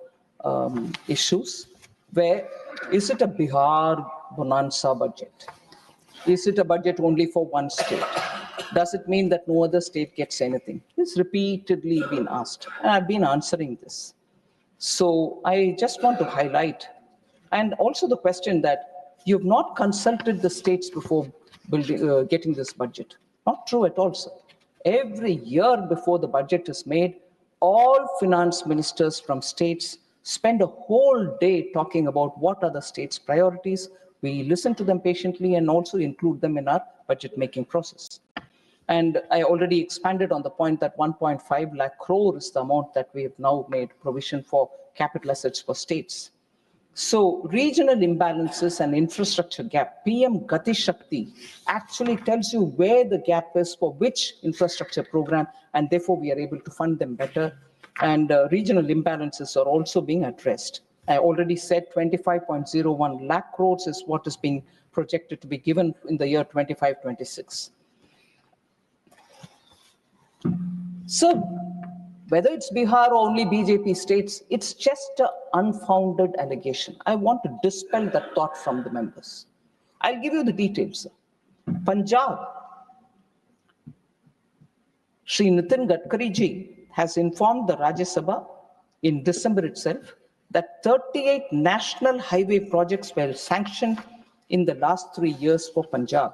issues where is it a Bihar bonanza budget? Is it a budget only for one state? Does it mean that no other state gets anything? It's repeatedly been asked, and I've been answering this. So I just want to highlight, and also the question that you've not consulted the states before getting this budget. Not true at all, sir. Every year before the budget is made, all finance ministers from states spend a whole day talking about what are the states' priorities. We listen to them patiently and also include them in our budget making process. And I already expanded on the point that 1.5 lakh crore is the amount that we have now made provision for capital assets for states. So regional imbalances and infrastructure gap, PM Gati Shakti actually tells you where the gap is for which infrastructure program, and therefore we are able to fund them better. And regional imbalances are also being addressed. I already said 25.01 lakh crores is what is being projected to be given in the year 25-26. So whether it's Bihar or only BJP states, it's just an unfounded allegation. I want to dispel that thought from the members. I'll give you the details. Punjab, Shri Nitin Gadkari ji has informed the Rajya Sabha in December itself that 38 national highway projects were sanctioned in the last 3 years for Punjab,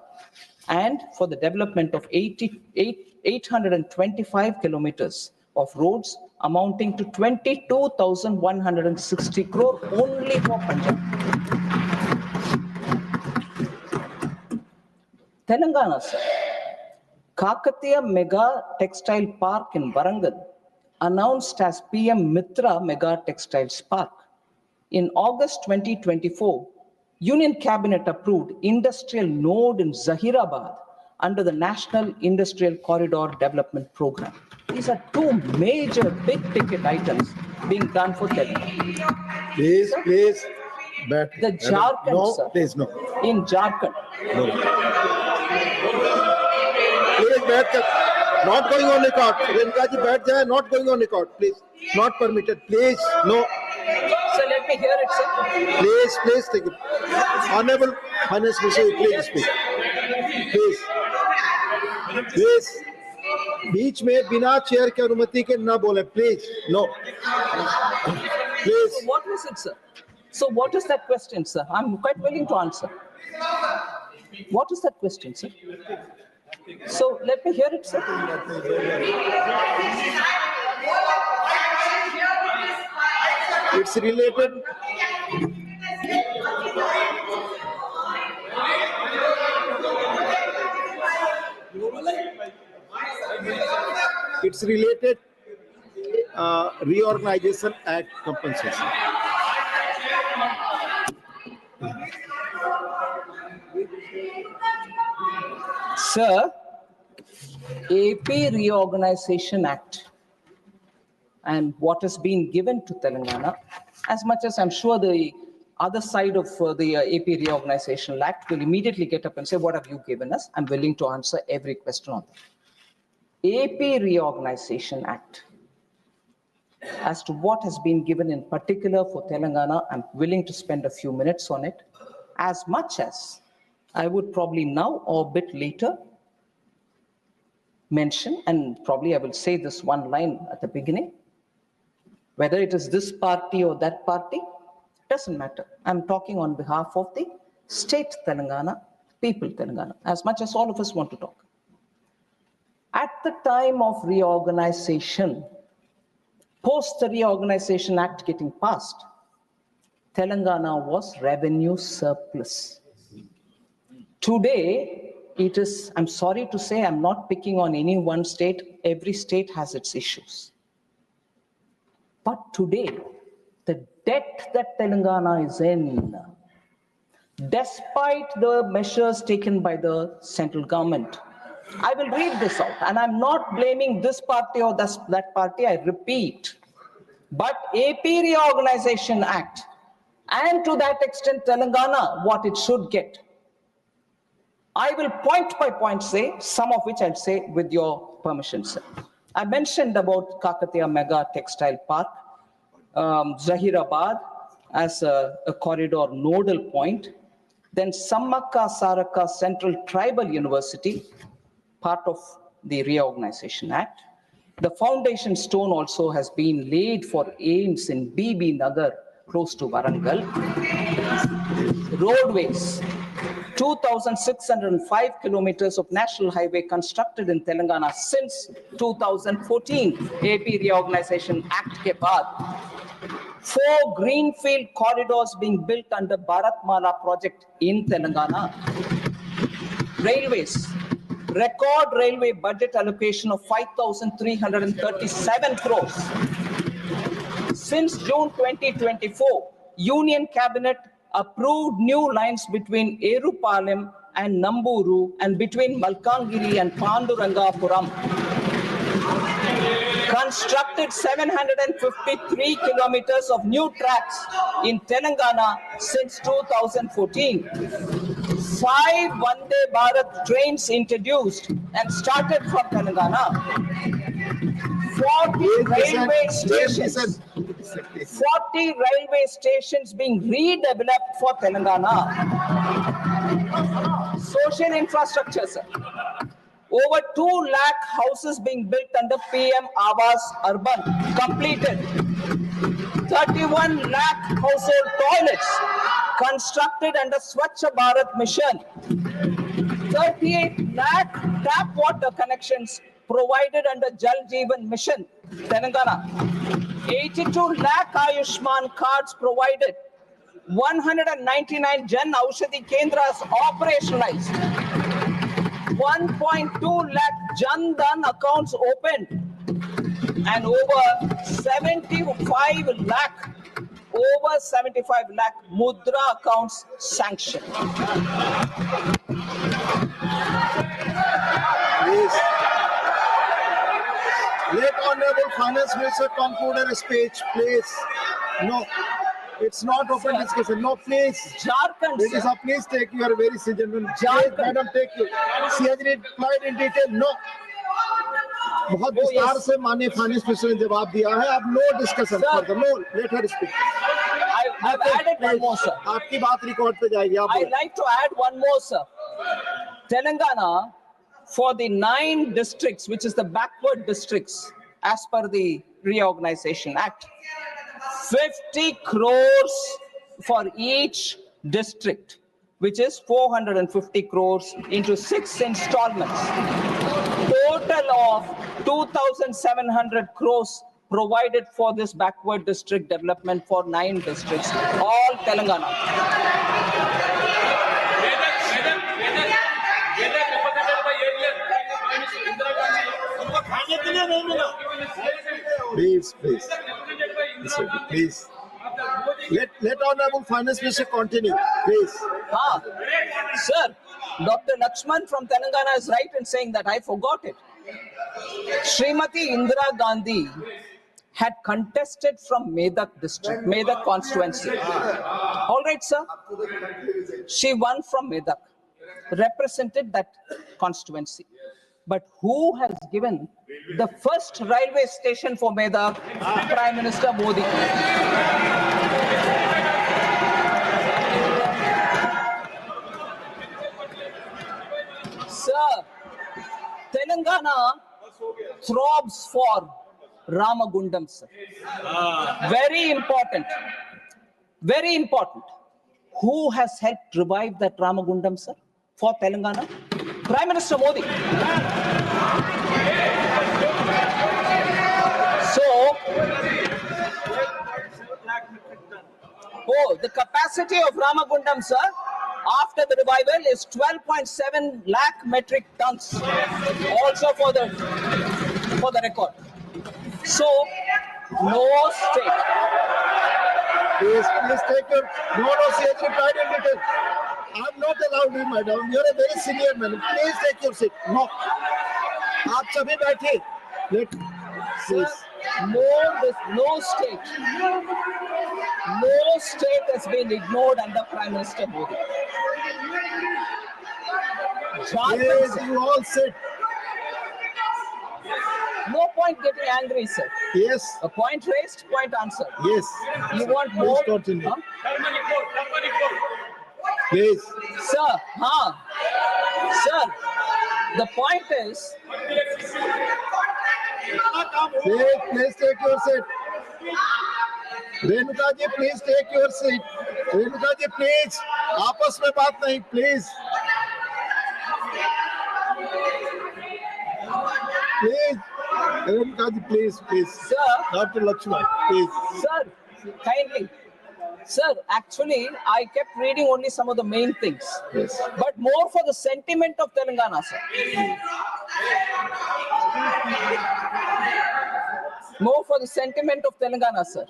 and for the development of 825 kilometers of roads amounting to 22,160 crore only for Punjab. Telangana, sir. Kakatiya Mega Textile Park in Warangal, announced as PM Mitra Mega Textiles Park. In August 2024, Union Cabinet approved industrial node in Zahirabad under the National Industrial Corridor Development Program. These are 2 major big ticket items being done for Telangana. Please, please. But The Jharkhand, no, sir. please, no. In Jharkhand. No. Please, not going on record. Renka ji, baith jaye, not going on record. Please, not permitted. Please, no. So let me hear it, sir. Please, please, take it. Honorable Finance Minister, please speak. Please. Please. बीच में बिना chair की अनुमति के ना बोले, please no please. So what is it, sir? So what is that question, sir? I'm quite willing to answer. What is that question, sir? So let me hear it, sir. It's related. It's related Reorganization Act compensation. Sir, AP Reorganization Act and what has been given to Telangana, as much as I'm sure the other side of the AP Reorganization Act will immediately get up and say, what have you given us? I'm willing to answer every question on that. AP Reorganization Act, as to what has been given in particular for Telangana, I'm willing to spend a few minutes on it, as much as I would probably now or a bit later mention, and probably I will say this one line at the beginning, whether it is this party or that party, doesn't matter. I'm talking on behalf of the state Telangana, people Telangana, as much as all of us want to talk. At the time of reorganization, post the Reorganization Act getting passed, Telangana was revenue surplus. Today, it is, I'm sorry to say, I'm not picking on any one state. Every state has its issues. But today, the debt that Telangana is in, despite the measures taken by the central government, I will read this out, and I'm not blaming this party or that party, I repeat. But AP Reorganization Act, and to that extent, Telangana, what it should get. I will point by point say, some of which I'll say with your permission, sir. I mentioned about Kakatiya Mega Textile Park, Zahirabad as a corridor nodal point, then Samakka Saraka Central Tribal University, part of the Reorganization Act. The foundation stone also has been laid for AIMS in BB Nagar, close to Warangal. Roadways, 2,605 kilometers of national highway constructed in Telangana since 2014, AP Reorganization Act ke baad. 4 greenfield corridors being built under Bharatmala project in Telangana. Railways, record railway budget allocation of 5,337 crores. Since June 2024, Union Cabinet approved new lines between Erupalem and Namburu and between Malkangiri and Pandurangapuram. Constructed 753 kilometers of new tracks in Telangana since 2014. 5 Vande Bharat trains introduced and started from Telangana. 40 railway stations. 40 railway stations being redeveloped for Telangana. Social infrastructure, sir. Over 2 lakh houses being built under PM Awas Urban, completed. 31 lakh household toilets constructed under Swachh Bharat mission. 38 lakh tap water connections provided under Jal Jeevan mission, Telangana. 82 lakh Ayushman cards provided. 199 Jan Aushadhi Kendras operationalized. 1.2 lakh Jan Dhan accounts opened. And over 75 lakh Mudra accounts sanctioned. Please. Let Honorable Finance Minister conclude her speech, please. No, it's not open discussion. No, please. Jharkhand, It is sir. a please take your very gentleman. Jharkhand. Madam, take you. She has replied in detail. No. बहुत विस्तार से माननीय finance minister ने जवाब दिया है. अब no discussion further. No, let her speak. I've added one more, sir. आपकी बात रिकॉर्ड पे जाएगी. आप I'd like to add one more, sir. Telangana, for the 9 districts, which is the backward districts, as per the Reorganization Act, 50 crores for each district, which is 450 crores into 6 installments. Total of 2,700 crores provided for this backward district development for 9 districts, all Telangana. Please, please. Please. Let Honorable Finance Minister continue, please. Sir, Dr. Lakshman from Telangana is right in saying that. I forgot it. Srimati Indira Gandhi had contested from Medak district, Medak constituency. All right, sir. She won from Medak, represented that constituency. But who has given the first railway station for Medak? Prime Minister Modi. Sir, Telangana throbs for Ramagundam, sir. Very important. Very important. Who has helped revive that Ramagundam, sir, for Telangana? Prime Minister Modi. So, the capacity of Ramagundam, sir, after the revival is 12.7 lakh metric tons. Also for the record. So, no state. Please take your CHP pride and detail. I'm not allowed you, madam. You're a very senior man. Please take your seat. No. आप सभी बैठिए. Sir, no state has been ignored under Prime Minister Modi. Please, you all sit. No point getting angry, sir. Yes. A point raised, point answered. Yes. You want Please more? continue. Please. Sir, Sir, the point is, Please take your seat. Renuka ji, please take your seat. Renuka ji, please. आपस में बात नहीं, please. Please. Renuka ji, please. Sir. Dr. Lakshman, please. Sir, kindly. Sir, actually, I kept reading only some of the main things. Yes. But more for the sentiment of Telangana, sir. More for the sentiment of Telangana, sir.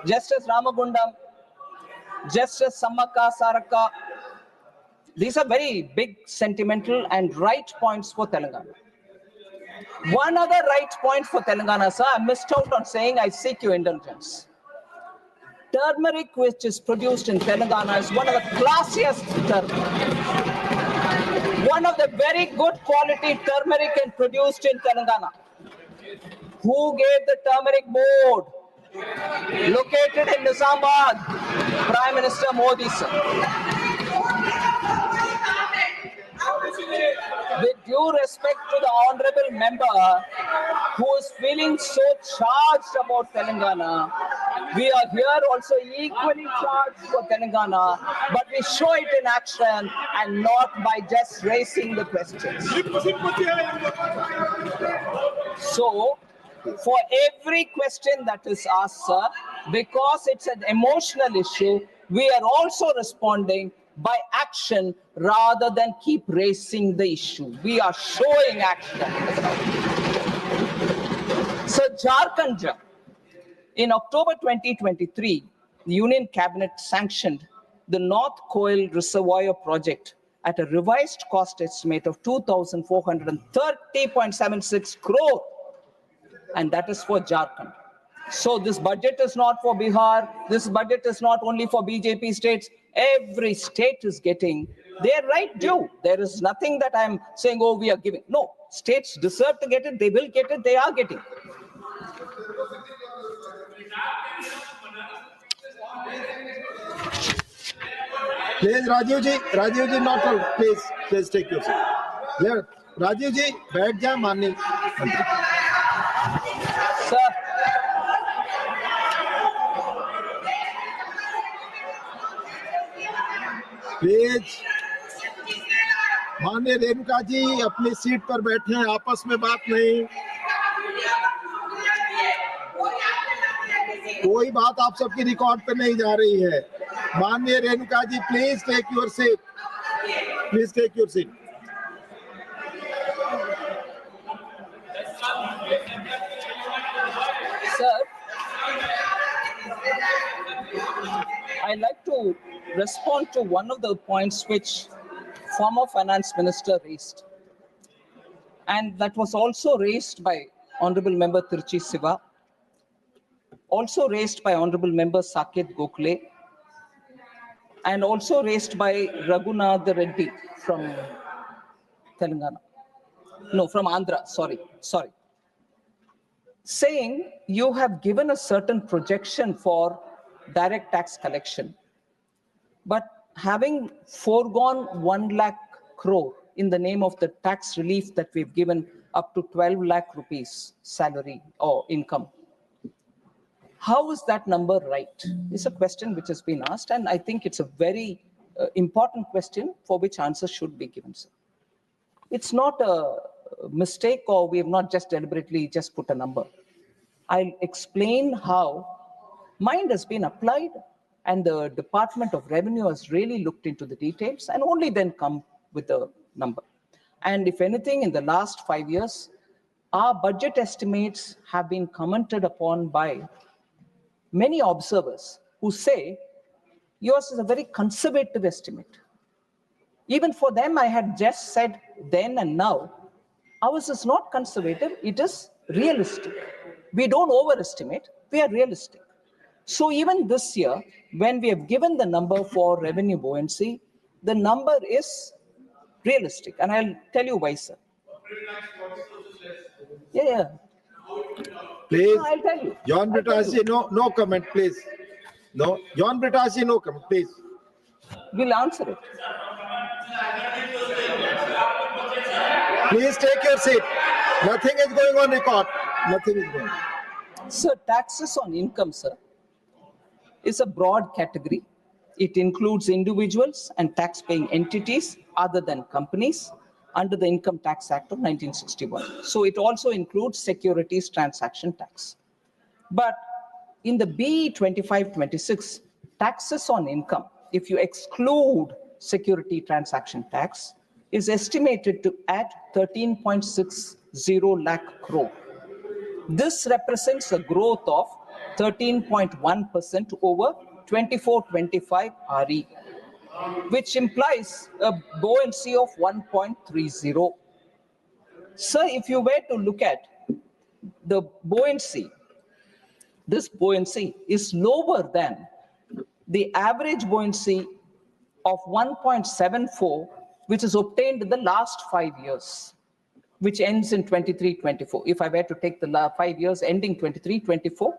Just as Ramagundam, just as Sammaka, Saraka. These are very big sentimental and right points for Telangana. One other right point for Telangana, sir, I missed out on saying, I seek your indulgence. Turmeric which is produced in Telangana is one of the classiest turmeric. One of the very good quality turmeric and produced in Telangana. Who gave the turmeric board? Located in Nizamabad, Prime Minister Modi, sir. With due respect to the honorable member who is feeling so charged about Telangana, we are here also equally charged for Telangana, but we show it in action and not by just raising the questions. So, for every question that is asked, sir, because it's an emotional issue, we are also responding by action rather than keep raising the issue. We are showing action. So, Jharkhand, in October 2023, the Union Cabinet sanctioned the North Koil Reservoir project at a revised cost estimate of 2,430.76 crore. And that is for Jharkhand. So this budget is not for Bihar. This budget is not only for BJP states. Every state is getting their right due. There is nothing that I'm saying, oh, we are giving. No, states deserve to get it. They will get it. They are getting. Please, Rajiv ji, not all. Please take your seat. Here, Rajiv जी बैठ जाए माननीय Sir, please. माननीय रेणुका जी अपनी seat पर बैठे हैं, आपस में बात नहीं। कोई बात आप सबकी रिकॉर्ड पे नहीं जा रही है। माननीय Renuka ji please take your seat, please take your seat. sir, I'd like to respond to one of the points which former finance minister raised. And that was also raised by Honorable Member Tiruchi Siva, also raised by Honorable Member Saket Gokhale, and also raised by Raghunath Reddy from Telangana. No, from Andhra, sorry. Saying you have given a certain projection for direct tax collection, but having foregone 1 lakh crore in the name of the tax relief that we've given up to 12 lakh rupees salary or income. How is that number right? It's a question which has been asked, and I think it's a very important question for which answers should be given, sir. It's not a mistake, or we have not just deliberately just put a number. I'll explain how mind has been applied, and the Department of Revenue has really looked into the details and only then come with a number. And if anything, in the last 5 years, our budget estimates have been commented upon by many observers who say yours is a very conservative estimate. Even for them, I had just said then and now, ours is not conservative, it is realistic. We don't overestimate, we are realistic. So even this year, when we have given the number for revenue buoyancy, the number is realistic. And I'll tell you why, sir. Yeah. Please, I'll tell you. John Brittashi, no comment, please. No, John Brittashi, no comment, please. We'll answer it. Please take your seat. Nothing is going on record. Nothing is going on. Sir, taxes on income, sir, is a broad category. It includes individuals and tax-paying entities other than companies under the Income Tax Act of 1961. So it also includes securities transaction tax. But in the BE 2526, taxes on income, if you exclude security transaction tax, is estimated to at 13.60 lakh crore. This represents a growth of 13.1% over 24-25 RE, which implies a buoyancy of 1.30. Sir, if you were to look at the buoyancy, this buoyancy is lower than the average buoyancy of 1.74, which is obtained in the last 5 years, which ends in 23-24. If I were to take the 5 years ending 23-24,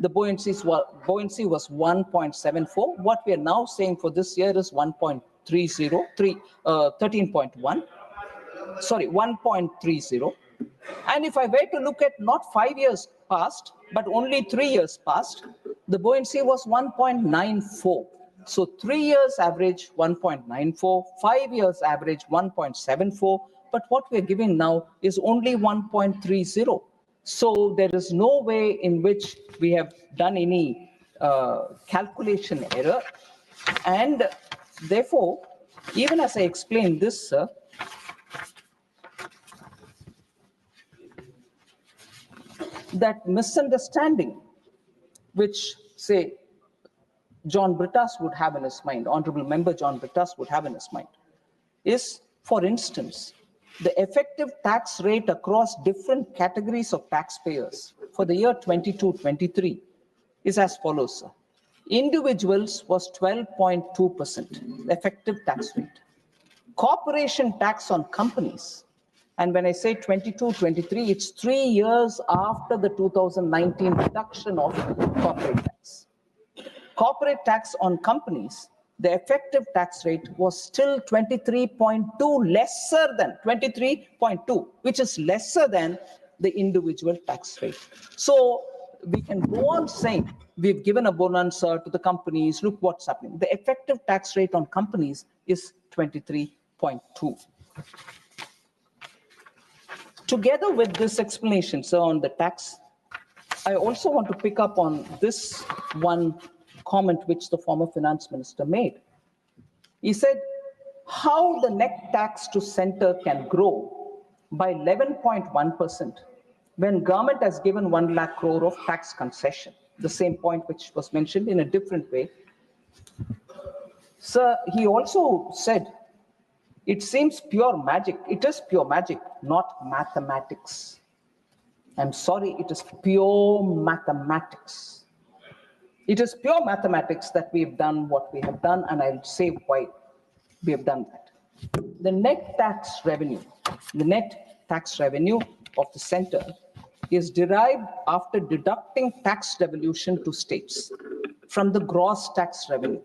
the buoyancy was 1.74. What we are now saying for this year is 13.1. Sorry, 1.30. And if I were to look at not 5 years past, but only 3 years past, the buoyancy was 1.94. So 3 years average 1.94, 5 years average 1.74, but what we're giving now is only 1.30. So there is no way in which we have done any calculation error. And therefore, even as I explained this, sir, that misunderstanding which, say, John Brittas would have in his mind, Honorable Member John Brittas would have in his mind, is, for instance, the effective tax rate across different categories of taxpayers for the year 22-23 is as follows, sir. Individuals was 12.2% effective tax rate. Corporation tax on companies, and when I say 22-23, it's 3 years after the 2019 reduction of corporate tax. Corporate tax on companies the effective tax rate was still 23.2, lesser than 23.2, which is lesser than the individual tax rate. So we can go on saying we've given a bonanza to the companies, look what's happening. The effective tax rate on companies is 23.2. Together with this explanation, sir, on the tax, I also want to pick up on this one comment which the former finance minister made. He said how the net tax to center can grow by 11.1% when government has given 1 lakh crore of tax concession, the same point which was mentioned in a different way. Sir, he also said, it seems pure magic. It is pure magic, not mathematics. I'm sorry, it is pure mathematics. It is pure mathematics that we have done what we have done, and I'll say why we have done that. The net tax revenue of the center is derived after deducting tax devolution to states from the gross tax revenue.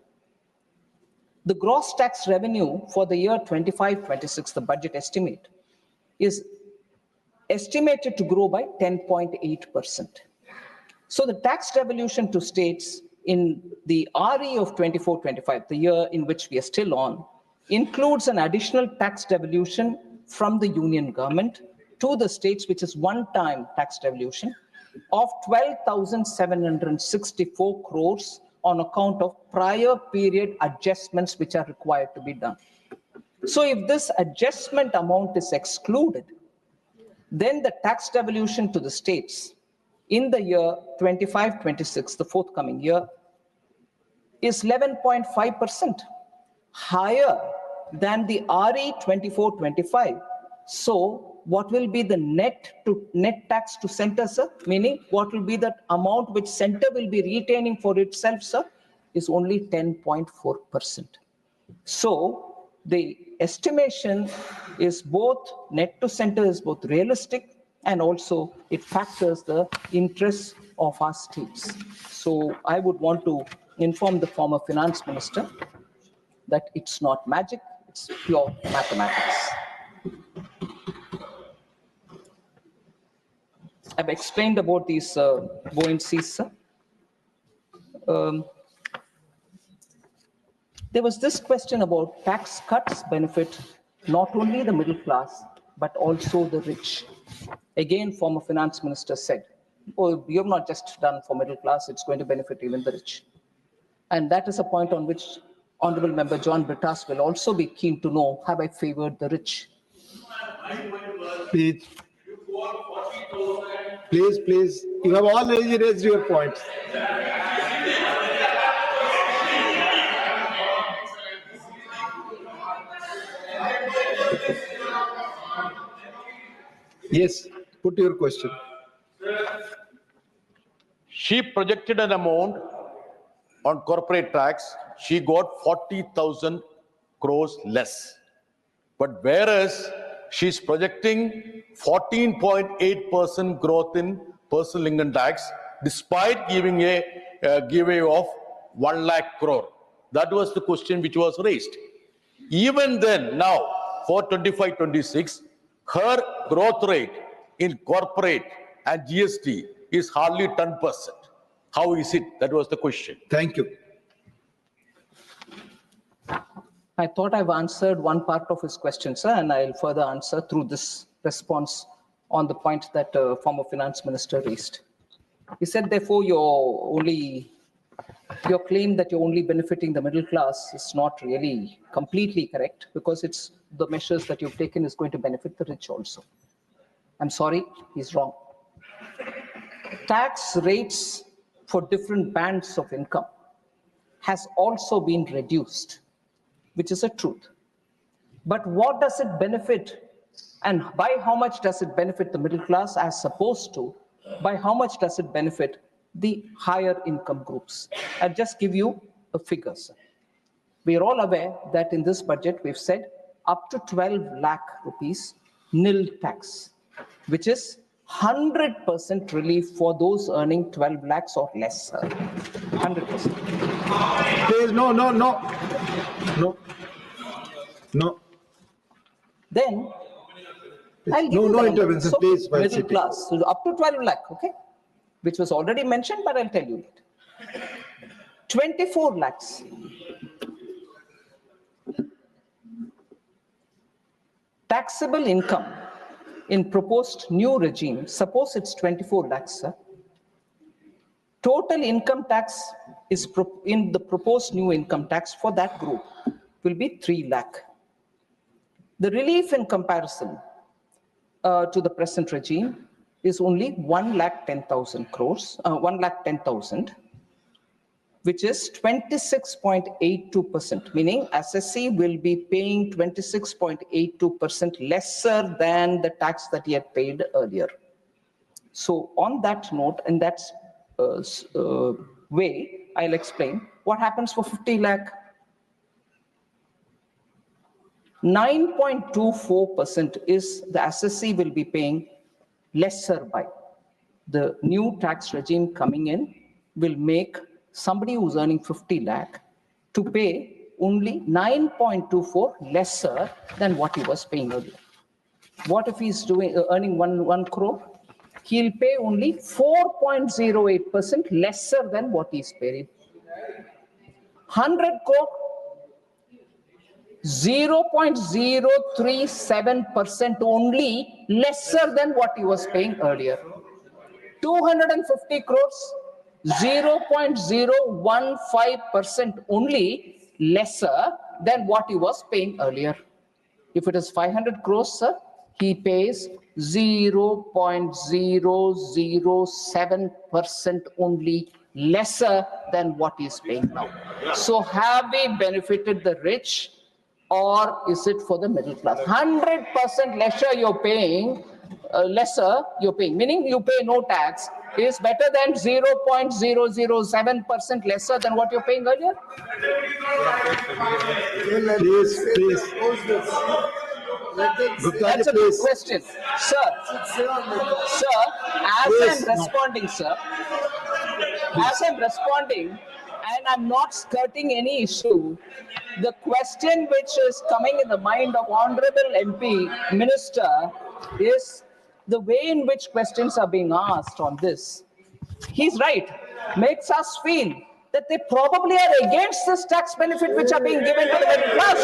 The gross tax revenue for the year 25-26, the budget estimate, is estimated to grow by 10.8%. So the tax devolution to states in the RE of 24-25, the year in which we are still on, includes an additional tax devolution from the union government to the states, which is one-time tax devolution of 12,764 crores on account of prior period adjustments which are required to be done. So if this adjustment amount is excluded, then the tax devolution to the states in the year 25-26, the forthcoming year, is 11.5%, higher than the RE 24-25. So what will be the net tax to center, sir? Meaning what will be that amount which center will be retaining for itself, sir, is only 10.4%. So the estimation is both net to center is both realistic and also it factors the interests of our states. So I would want to inform the former finance minister that it's not magic, it's pure mathematics. I've explained about these buoyancies, sir. There was this question about tax cuts benefit not only the middle class, but also the rich. Again, former finance minister said, oh, you have not just done for middle class, it's going to benefit even the rich. And that is a point on which Honorable Member John Brittas will also be keen to know, have I favored the rich? Please. Please. You have already raised your points. Yes, put your question. She projected an amount on corporate tax. She got 40,000 crores less. But whereas she's projecting 14.8% growth in personal income tax, despite giving a giveaway of 1 lakh crore. That was the question which was raised. Even then, now, for 25-26, her growth rate in corporate and GST is hardly 10%. How is it? That was the question. Thank you. I thought I've answered one part of his question, sir, and I'll further answer through this response on the point that former finance minister raised. He said, therefore, your claim that you're only benefiting the middle class is not really completely correct, because it's the measures that you've taken is going to benefit the rich also. I'm sorry, he's wrong. Tax rates for different bands of income has also been reduced, which is a truth. But what does it benefit, and by how much does it benefit the middle class as opposed to by how much does it benefit the higher income groups? I'll just give you a figure, sir. We are all aware that in this budget, we've said up to 12 lakh rupees nil tax, which is 100% relief for those earning 12 lakhs or less, sir. 100%. Please, no. No. No. Then I'll give No, you no the number. intervention, So, please, Vice middle Secretary. class, so up to 12 lakh, okay? Which was already mentioned, but I'll tell you later. 24 lakhs. Taxable income in proposed new regime, suppose it's 24 lakhs, sir. Total income tax is in the proposed new income tax for that group will be 3 lakh. The relief in comparison to the present regime is only 1,10,000 crores, 1,10,000, which is 26.82%, meaning SSC will be paying 26.82% lesser than the tax that he had paid earlier. So on that note, in that way, I'll explain what happens for 50 lakh. 9.24% is the SSC will be paying lesser by. The new tax regime coming in will make somebody who's earning 50 lakh to pay only 9.24 lesser than what he was paying earlier. What if he's earning 1 crore? He'll pay only 4.08% lesser than what he's paying. 100 crore, 0.037% only lesser than what he was paying earlier. 250 crores, 0.015% only lesser than what he was paying earlier. If it is 500 crores, sir, he pays 0.007% only lesser than what he is paying now. So have we benefited the rich, or is it for the middle class? 100% lesser you're paying, meaning you pay no tax, is better than 0.007% lesser than what you're paying earlier? Please. That's a good question. Sir, as I'm responding, and I'm not skirting any issue, the question which is coming in the mind of Honorable MP Minister is the way in which questions are being asked on this. He's right, makes us feel that they probably are against this tax benefit which are being given to the middle class.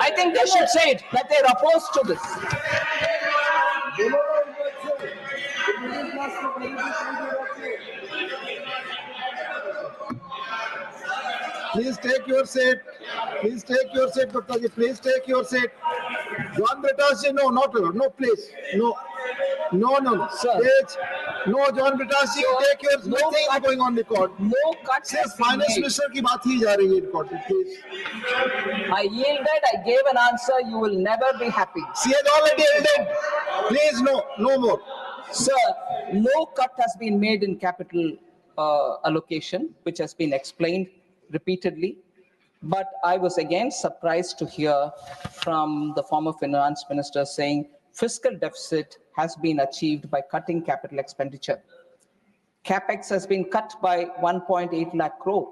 I think they should say it, that they're opposed to this. Please take your seat. Please take your seat, Dr. Ji. Please take your seat. John Britas, no, not allowed. No, please. No. Sir. Please. No, John Britas, take your thing going on record. No cuts. Sirs, finance minister की बात ही जा रही है record, please. I yielded, I gave an answer, you will never be happy. She has already yielded. Please, no more. Sir, no cut has been made in capital allocation, which has been explained repeatedly. But I was again surprised to hear from the former finance minister saying fiscal deficit has been achieved by cutting capital expenditure. Capex has been cut by 1.8 lakh crore.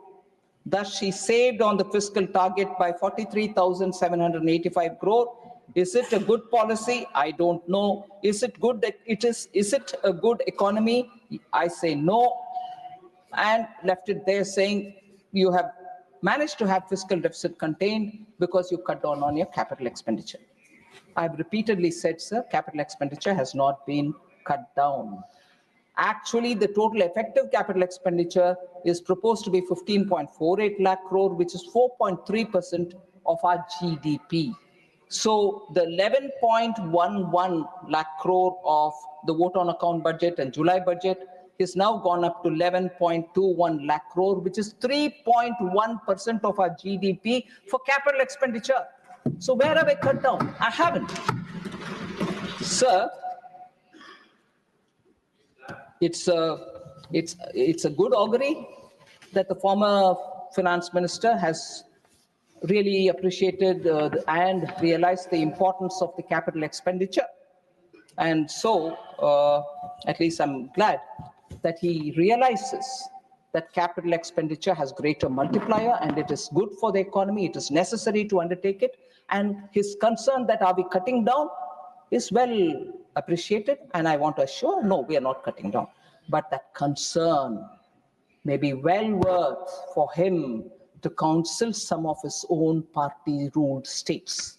Thus, she saved on the fiscal target by 43,785 crore. Is it a good policy? I don't know. Is it good? Is it a good economy? I say no. And left it there saying you have managed to have fiscal deficit contained because you cut down on your capital expenditure. I've repeatedly said, sir, capital expenditure has not been cut down. Actually, the total effective capital expenditure is proposed to be 15.48 lakh crore, which is 4.3% of our GDP. So the 11.11 lakh crore of the vote on account budget and July budget is now gone up to 11.21 lakh crore, which is 3.1% of our GDP for capital expenditure. So where have I cut down? I haven't. Sir, it's a good augury that the former finance minister has really appreciated and realized the importance of the capital expenditure. And so, at least I'm glad that he realizes that capital expenditure has greater multiplier and it is good for the economy. It is necessary to undertake it. And his concern that are we cutting down is well appreciated. And I want to assure, no, we are not cutting down. But that concern may be well worth for him to counsel some of his own party-ruled states,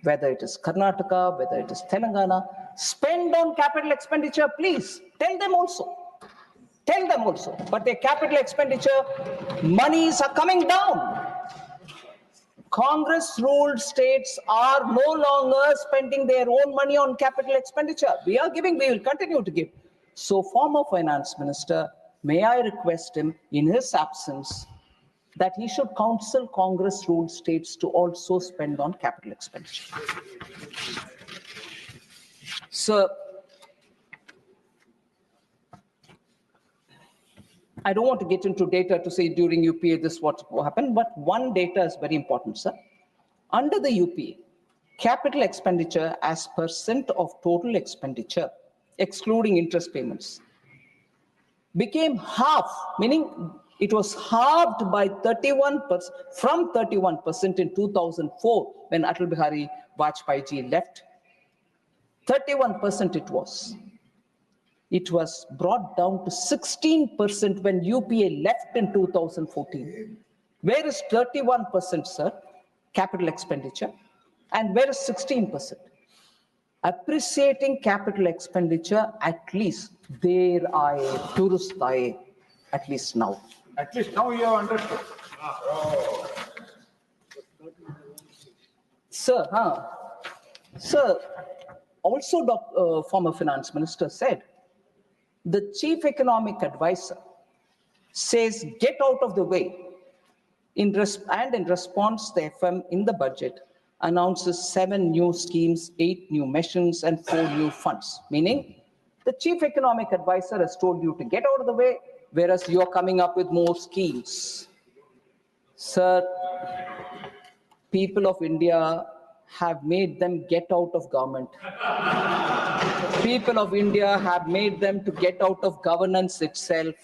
whether it is Karnataka, whether it is Telangana. Spend on capital expenditure, please. Tell them also. Tell them also. But their capital expenditure monies are coming down. Congress-ruled states are no longer spending their own money on capital expenditure. We are giving, we will continue to give. So, former finance minister, may I request him, in his absence, that he should counsel Congress-ruled states to also spend on capital expenditure. Sir, I don't want to get into data to say during UPA this what happened, but one data is very important, sir. Under the UPA, capital expenditure as percent of total expenditure, excluding interest payments, became half, meaning it was halved by 31%, from 31% in 2004 when Atal Bihari Vajpayee ji left. 31% it was. It was brought down to 16% when UPA left in 2014. Where is 31%, sir? Capital expenditure. And where is 16%? Appreciating capital expenditure, at least there are tourist at least now. At least now you have understood. Sir, also former finance minister said, the chief economic advisor says, get out of the way. In response, the FM in the budget announces 7 new schemes, 8 new missions, and 4 new funds. Meaning, the chief economic advisor has told you to get out of the way, whereas you're coming up with more schemes. Sir, people of India have made them get out of government. People of India have made them to get out of governance itself.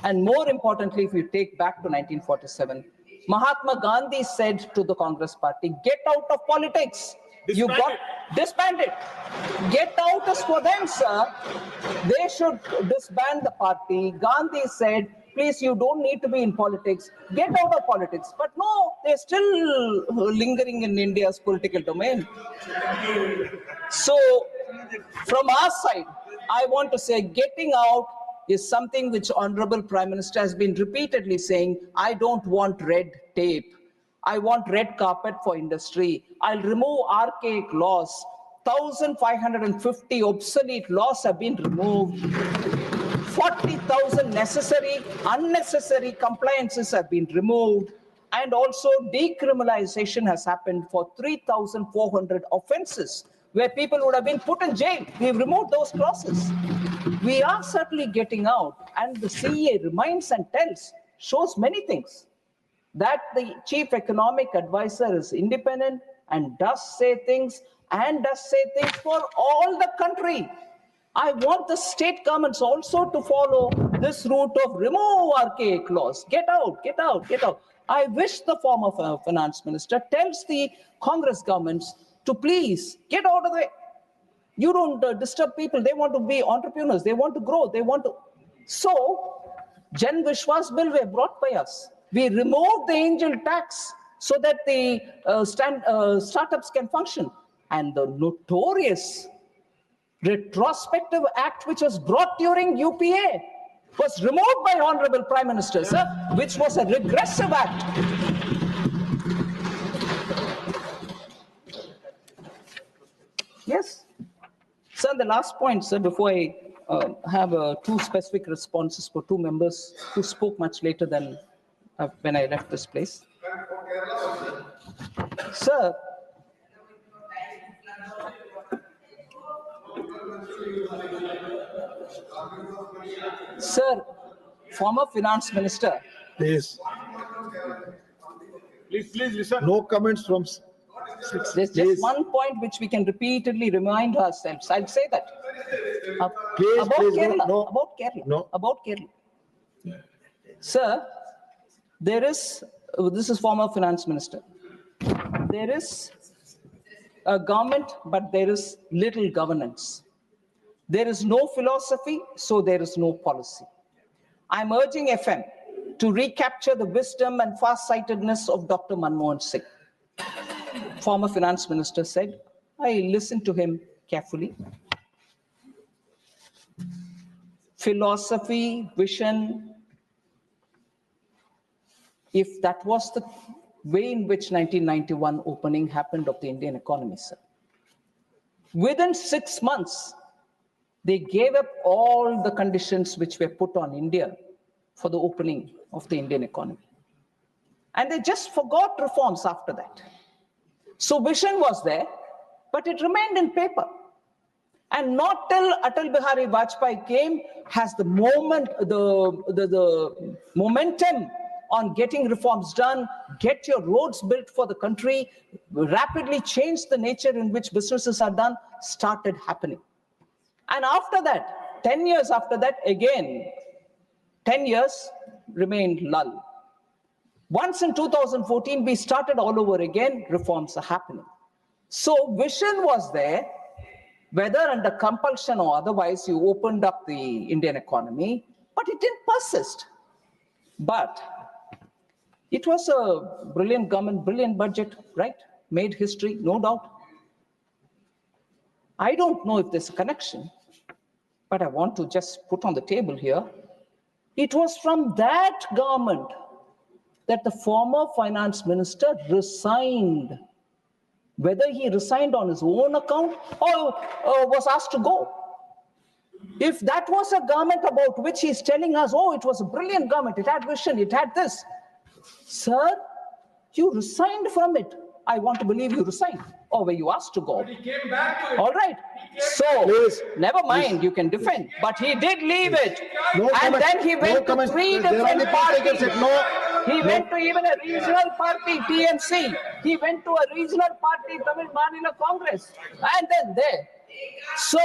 And more importantly, if you take back to 1947, Mahatma Gandhi said to the Congress party, get out of politics. You got disbanded. Get out is for them, sir. They should disband the party. Gandhi said, please, you don't need to be in politics. Get out of politics. But no, they're still lingering in India's political domain. So, from our side, I want to say getting out is something which Honorable Prime Minister has been repeatedly saying, I don't want red tape. I want red carpet for industry. I'll remove archaic laws. 1,550 obsolete laws have been removed. 40,000 unnecessary compliances have been removed. And also decriminalization has happened for 3,400 offenses where people would have been put in jail. We've removed those clauses. We are certainly getting out, and the CEA reminds and shows many things. That the chief economic advisor is independent and does say things for all the country. I want the state governments also to follow this route of remove archaic laws. Get out, get out, get out. I wish the former finance minister tells the Congress governments to please get out of the way. You don't disturb people. They want to be entrepreneurs. They want to grow. They want to. So, Jan Vishwas bill were brought by us. We removed the angel tax so that the startups can function. And the notorious retrospective act which was brought during UPA was removed by Honorable Prime Minister, sir, which was a regressive act. Yes. Sir, the last point, sir, before I have 2 specific responses for 2 members who spoke much later than when I left this place. Sir, former finance minister. Please listen. No comments from. There's just one point which we can repeatedly remind ourselves. I'll say that. About Kerala. No. About Kerala. No. About Kerala. Sir, this is former finance minister. There is a government, but there is little governance. There is no philosophy, so there is no policy. I'm urging FM to recapture the wisdom and far-sightedness of Dr. Manmohan Singh. Former finance minister said, I listened to him carefully. Philosophy, vision, if that was the way in which 1991 opening happened of the Indian economy, sir. Within 6 months, they gave up all the conditions which were put on India for the opening of the Indian economy. And they just forgot reforms after that. So vision was there, but it remained in paper. And not till Atal Bihari Vajpayee came has the momentum on getting reforms done, get your roads built for the country, rapidly change the nature in which businesses are done, started happening. And after that, 10 years after that, again, 10 years remained lull. Once in 2014, we started all over again, reforms are happening. So vision was there, whether under compulsion or otherwise, you opened up the Indian economy, but it didn't persist. But it was a brilliant government, brilliant budget, right? Made history, no doubt. I don't know if there's a connection, but I want to just put on the table here. It was from that government that the former finance minister resigned. Whether he resigned on his own account or was asked to go. If that was a government about which he's telling us, oh, it was a brilliant government, it had vision, it had this. Sir, you resigned from it. I want to believe you resigned. Or were you asked to go? But he came back to it. All right. So, Please. never mind, you can defend. But he did leave it. No And comment. then he went No to comment. 3 There are different only two takers. parties. No. He went to even a regional party, TMC. He went to a regional party, Tamil Manila Congress. And then there. So,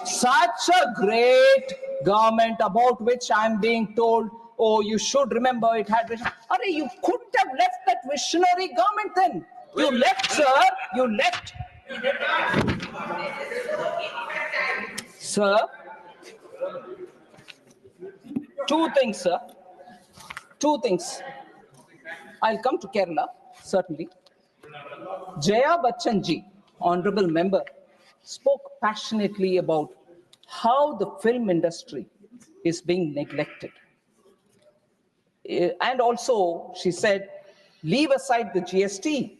such a great government about which I'm being told, oh, you should remember it had vision. Arey, you couldn't have left that visionary government then. You left, sir. You left. Sir, two things, sir. Two things. I'll come to Kerala, certainly. Jaya Bachchan ji, honorable member, spoke passionately about how the film industry is being neglected. And also, she said, leave aside the GST.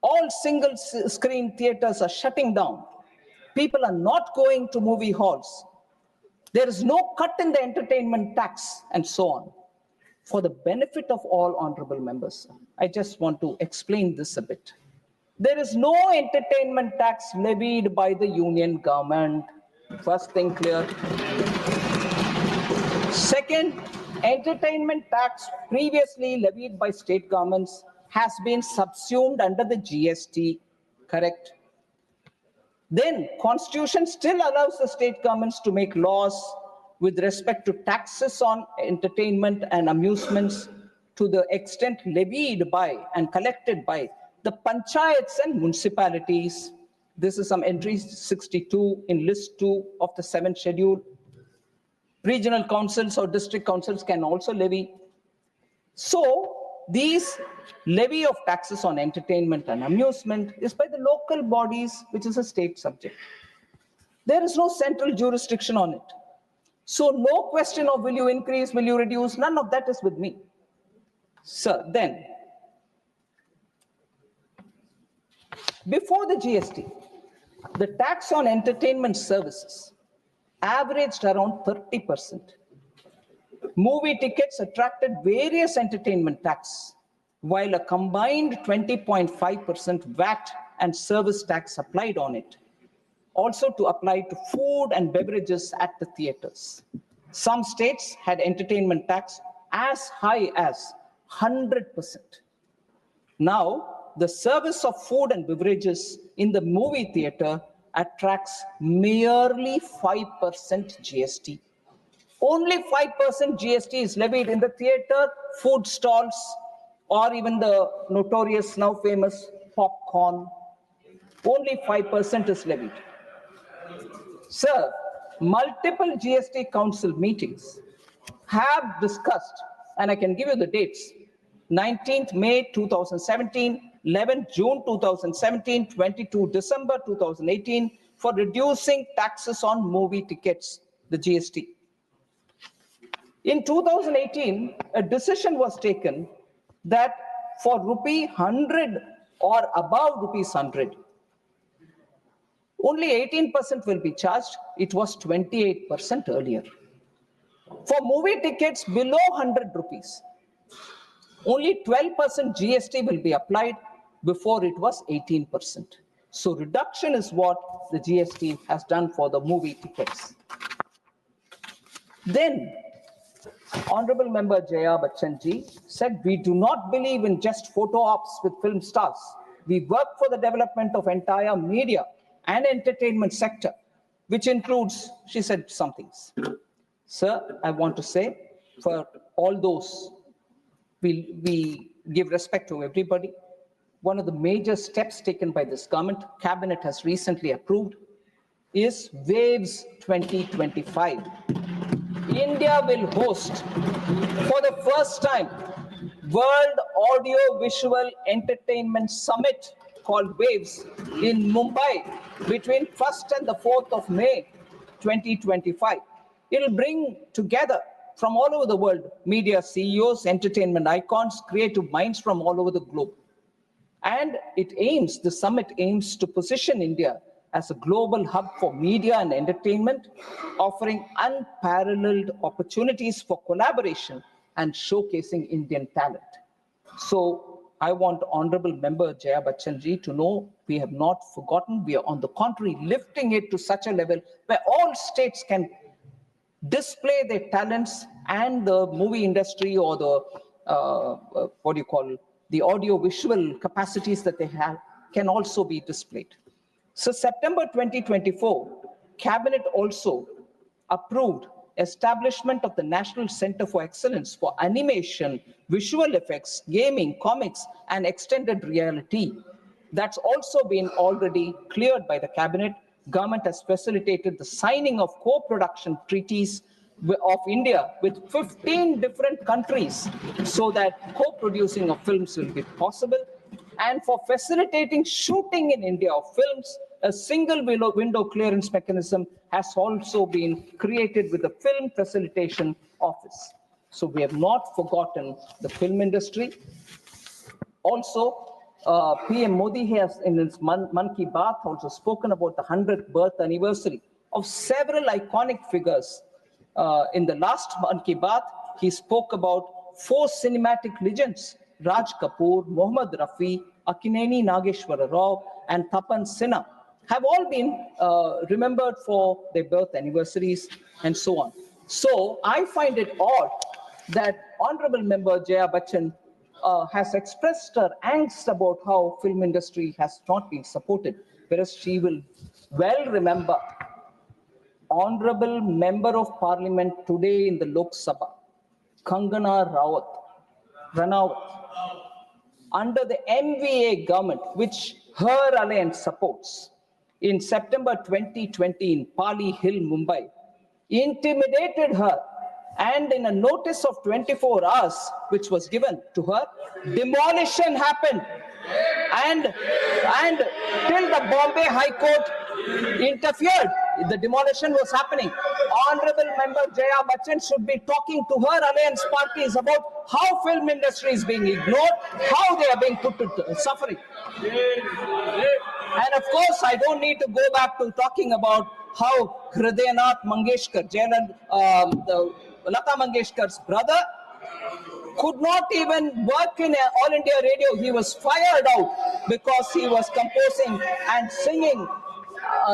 All single screen theaters are shutting down. People are not going to movie halls. There is no cut in the entertainment tax and so on. For the benefit of all honorable members, I just want to explain this a bit. There is no entertainment tax levied by the union government. First thing clear. Second, entertainment tax previously levied by state governments has been subsumed under the GST, correct? Then Constitution still allows the state governments to make laws with respect to taxes on entertainment and amusements to the extent levied by and collected by the panchayats and municipalities. This is some entry 62 in list 2 of the 7th schedule. Regional councils or district councils can also levy. So these levy of taxes on entertainment and amusement is by the local bodies, which is a state subject. There is no central jurisdiction on it. So no question of will you increase, will you reduce, none of that is with me. Sir, then, before the GST, the tax on entertainment services averaged around 30%. Movie tickets attracted various entertainment tax, while a combined 20.5% VAT and service tax applied on it. Also to apply to food and beverages at the theaters. Some states had entertainment tax as high as 100%. Now, the service of food and beverages in the movie theater attracts merely 5% GST. Only 5% GST is levied in the theater, food stalls, or even the notorious, now famous popcorn. Only 5% is levied. Sir, multiple GST council meetings have discussed, and I can give you the dates, 19th May 2017, 11th June 2017, 22 December 2018, for reducing taxes on movie tickets, the GST. In 2018, a decision was taken that for rupee 100 or above rupees 100, only 18% will be charged. It was 28% earlier. For movie tickets below 100 rupees, only 12% GST will be applied. Before it was 18%. So reduction is what the GST has done for the movie tickets. Then, Honorable Member Jaya Bachchan ji said, we do not believe in just photo ops with film stars. We work for the development of entire media and entertainment sector, which includes, she said some things. Sir, I want to say, for all those, we give respect to everybody. One of the major steps taken by this government, Cabinet has recently approved, is Waves 2025. India will host, for the first time, World Audio Visual Entertainment Summit called Waves in Mumbai between 1st and the 4th of May 2025. It'll bring together from all over the world media CEOs, entertainment icons, creative minds from all over the globe. And the summit aims to position India as a global hub for media and entertainment, offering unparalleled opportunities for collaboration and showcasing Indian talent. So I want Honorable Member Jaya Bachchan ji to know we have not forgotten. We are on the contrary lifting it to such a level where all states can display their talents, and the movie industry or the the audio-visual capacities that they have can also be displayed. So September 2024, Cabinet also approved establishment of the National Center for Excellence for Animation, Visual Effects, Gaming, Comics, and Extended Reality. That's also been already cleared by the Cabinet. Government has facilitated the signing of co-production treaties of India with 15 different countries so that co-producing of films will be possible. And for facilitating shooting in India of films, a single window clearance mechanism has also been created with the Film Facilitation Office. So we have not forgotten the film industry. Also, PM Modi has in his Man Ki Baat also spoken about the 100th birth anniversary of several iconic figures. In the last Man Ki Baat, he spoke about 4 cinematic legends, Raj Kapoor, Mohammad Rafi, Akineni Nageshwara Rao, and Tapan Sinha, have all been remembered for their birth anniversaries and so on. So I find it odd that Honorable Member Jaya Bachchan has expressed her angst about how film industry has not been supported, whereas she will well remember Honorable Member of Parliament today in the Lok Sabha, Kangana Ranaut, under the MVA government, which her alliance supports, in September 2020 in Pali Hill, Mumbai, intimidated her, and in a notice of 24 hours, which was given to her, demolition happened. And till the Bombay High Court interfered, the demolition was happening. Honorable Member Jaya Bachchan should be talking to her alliance parties about how film industry is being ignored, how they are being put to suffering. And of course, I don't need to go back to talking about how Hridayanath Mangeshkar, Lata Mangeshkar's brother, could not even work in All India Radio. He was fired out because he was composing and singing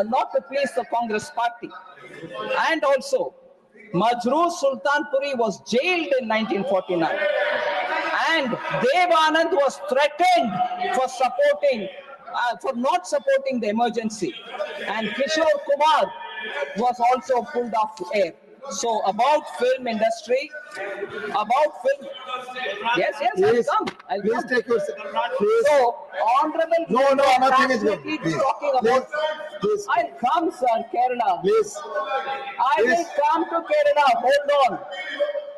not to please the Congress party. And also, Majroor Sultanpuri was jailed in 1949. And Dev Anand was threatened for not supporting the emergency. And Kishore Kumar was also pulled off the air. So about film industry, about film. Yes, Please, I'll come. please take your seat. Please. So honorable. No, member nothing is passionately going. Please, talking about. please, I'll come, sir, Kerala. please, I will please. come to Kerala. Hold on.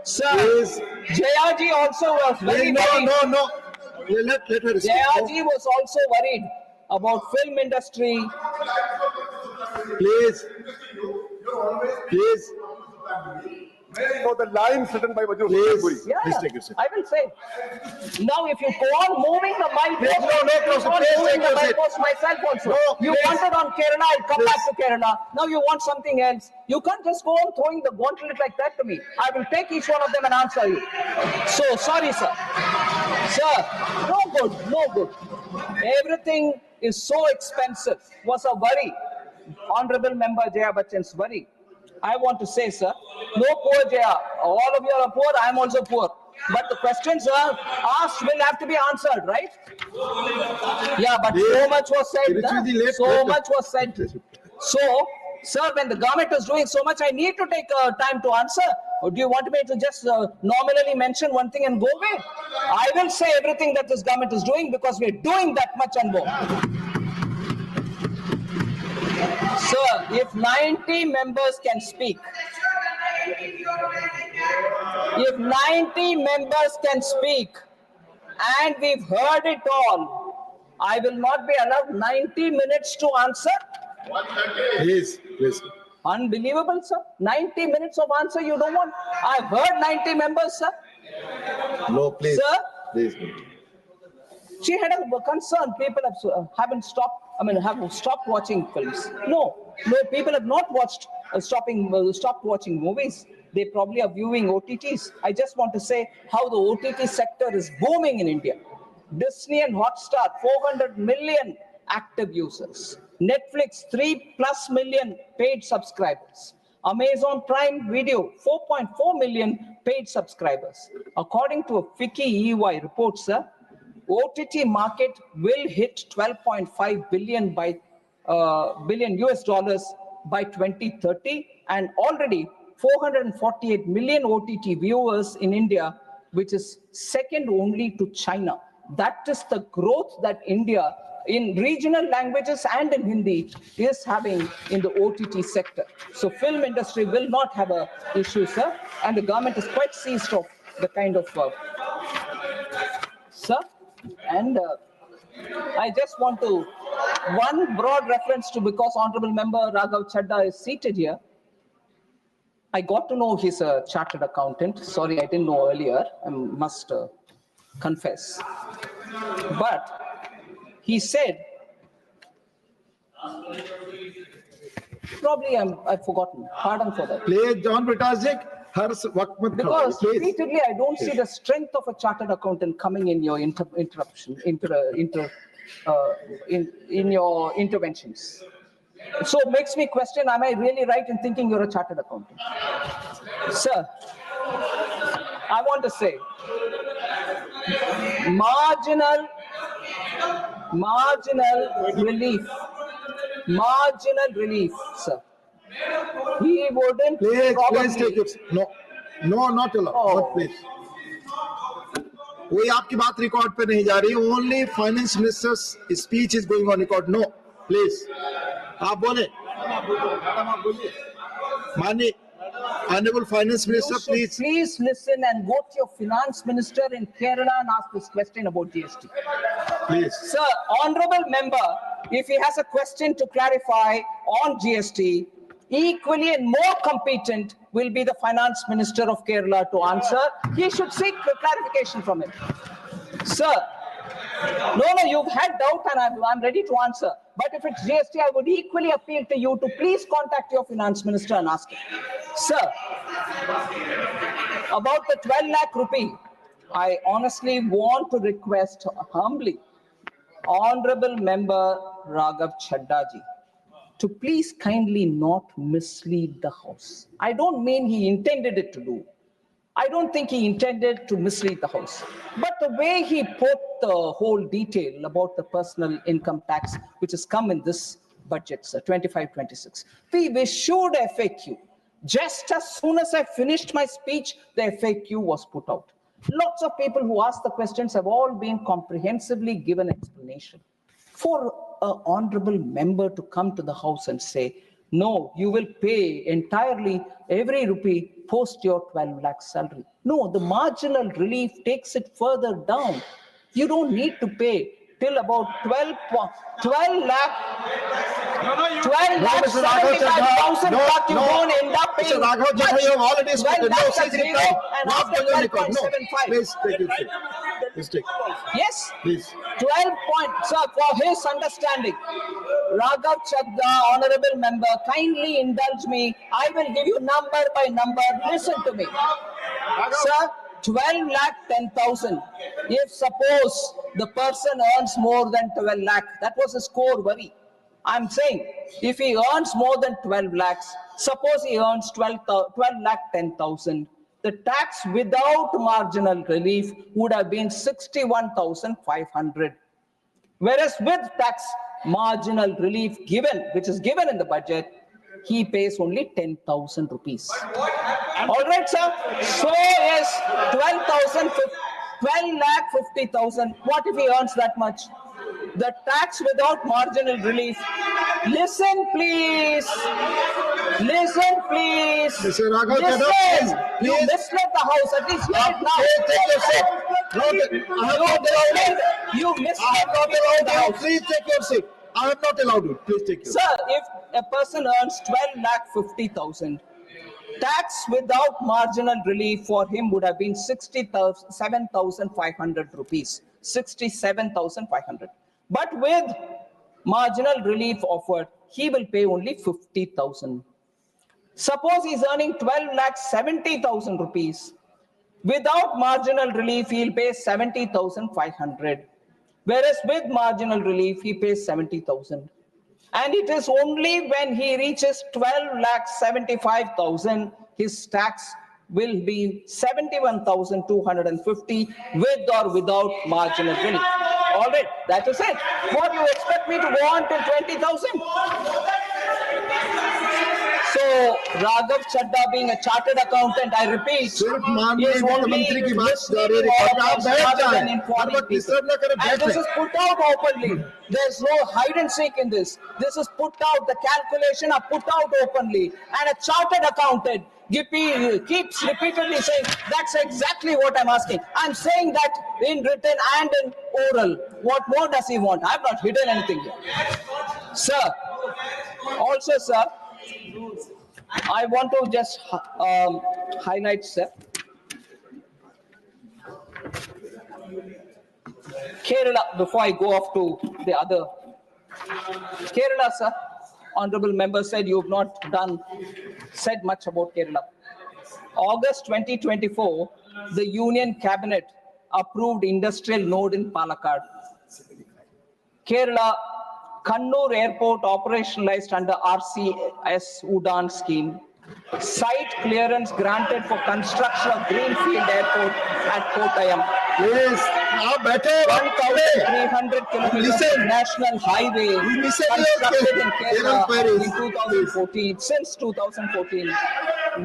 Sir, Please. Jayaji also was very No, worried. no. Let her speak. Jayaji was also worried about film industry. Please. Please. For the lines written by Major Please. Yeah, Please take your seat. I will say. Now, if you go on moving the mic, Please, no, keep on please moving take the your seat. mic myself also. No, You please. wanted on Kerala, I'll come Please. back to Kerala. Now you want something else. You can't just go on throwing the gauntlet like that to me. I will take each one of them and answer you. So, sorry, sir. Sir, no good. Everything is so expensive. Was a worry. Honorable member Jaya Bachchan's worry. I want to say, sir, no poor Jaya. All of you are poor, I am also poor. But the questions are asked will have to be answered, right? Yeah, but so much was said. So much was said. So, sir, when the government is doing so much, I need to take time to answer. Or do you want me to just nominally mention one thing and go away? I will say everything that this government is doing because we're doing that much and more. Sir, if 90 members can speak, if 90 members can speak, and we've heard it all, I will not be allowed 90 minutes to answer. Please. Unbelievable, sir. 90 minutes of answer you don't want. I've heard 90 members, sir. No, please. Sir? Please. She had a concern. People haven't stopped. Have stopped watching films. No, people have not stopped watching movies. They probably are viewing OTTs. I just want to say how the OTT sector is booming in India. Disney and Hotstar, 400 million active users. Netflix, 3+ million paid subscribers. Amazon Prime Video, 4.4 million paid subscribers. According to a FICCI EY report, sir, OTT market will hit 12.5 billion billion US dollars by 2030, and already 448 million OTT viewers in India, which is second only to China. That is the growth that India in regional languages and in Hindi is having in the OTT sector. So film industry will not have a issue, sir, and the government is quite seized of the kind of sir. And I just want to, one broad reference to, because Honorable Member Raghav Chadda is seated here, I got to know he's a chartered accountant. Sorry, I didn't know earlier, I must confess. But he said, probably I've forgotten, pardon for that. Please, John Britasik. Because repeatedly, I don't see the strength of a chartered accountant coming in your in your interventions. So it makes me question, am I really right in thinking you're a chartered accountant? Sir, I want to say, marginal relief, sir. He wouldn't Please take it. No, not allowed. Oh. Not please. कोई आपकी बात record पे नहीं जा रही. Only finance minister's speech is going on record. No, please. आप बोले. माननीय Honorable Finance Minister, please. Please listen and go to your finance minister in Kerala and ask this question about GST. Please. Sir, honorable member, if he has a question to clarify on GST, equally and more competent will be the finance minister of Kerala to answer. He should seek clarification from him. Sir, no, you've had doubt and I'm ready to answer. But if it's GST, I would equally appeal to you to please contact your finance minister and ask him. Sir, about the 12 lakh rupee, I honestly want to request humbly, Honorable Member Raghav Chadda ji, to please kindly not mislead the House. I don't mean he intended it to do. I don't think he intended to mislead the House. But the way he put the whole detail about the personal income tax, which has come in this budget, sir, 25-26, we issued FAQ. Just as soon as I finished my speech, the FAQ was put out. Lots of people who asked the questions have all been comprehensively given explanation. For an honorable member to come to the house and say, no, you will pay entirely every rupee post your 12 lakh salary. No, the marginal relief takes it further down. You don't need to pay till about 12 lakh. 12 lakh 75,000, but you don't end up paying. Mr. Raghav Chadha, you have already spoken. No, that's a CC zero, time. and Not after for your record. No, 12.75. please take your seat. Please take. Yes, Please. 12 points. Sir, for his understanding, Raghav Chadha, honorable member, kindly indulge me. I will give you number by number. Listen to me. Sir, 12 lakh 10,000. If suppose the person earns more than 12 lakh, that was his core worry. I'm saying if he earns more than 12 lakhs, suppose he earns 12 lakh 10,000, the tax without marginal relief would have been 61,500. Whereas with tax marginal relief given, which is given in the budget, he pays only 10,000 rupees. All right, sir. So yes, 12 lakh 50,000. What if he earns that much? The tax without marginal relief. Listen, please. Listen, please. Mr. Raghav Chadha, Listen. please. You misled the house. At least hear it now. Please take your seat. No, I have not allowed you. You I misled have not the allowed you. house. Please take your seat. I have not allowed you. Please take your seat. Sir, if a person earns 12 lakh 50,000, tax without marginal relief for him would have been 67,500 rupees. 67,500. But with marginal relief offered, he will pay only 50,000. Suppose he's earning 12 lakh 70,000 rupees. Without marginal relief, he'll pay 70,500. Whereas with marginal relief, he pays 70,000. And it is only when he reaches 12 lakh 75,000, his tax will be 71,250 with or without marginal relief. All right, that is it. What do you expect me to go on till 20,000? So Raghav Chadha, being a chartered accountant, I repeat, सिर्फ माननीय is वित्त only मंत्री की बात misleading जारी रखिए। आप audience बैठ rather जाएं। than informing आप disturb ना करें, people. And बैठ this जाएं। is put out openly. There's no hide and seek in this. This is put out, the calculation are put out openly. And a chartered accountant keeps repeatedly saying, that's exactly what I'm asking. I'm saying that in written and in oral. What more does he want? I've not hidden anything here. Sir, also, sir, I want to just highlight, sir, Kerala, before I go off to the other. Kerala, sir, honorable member said you have not said much about Kerala. August 2024, the Union Cabinet approved industrial node in Palakkad. Kerala, Kannur Airport operationalized under RCS Udan scheme. Site clearance granted for construction of Greenfield Airport at Kottayam. Please, आप बैठे 1,300 kilometers of national highway constructed in Kerala in 2014. Since 2014,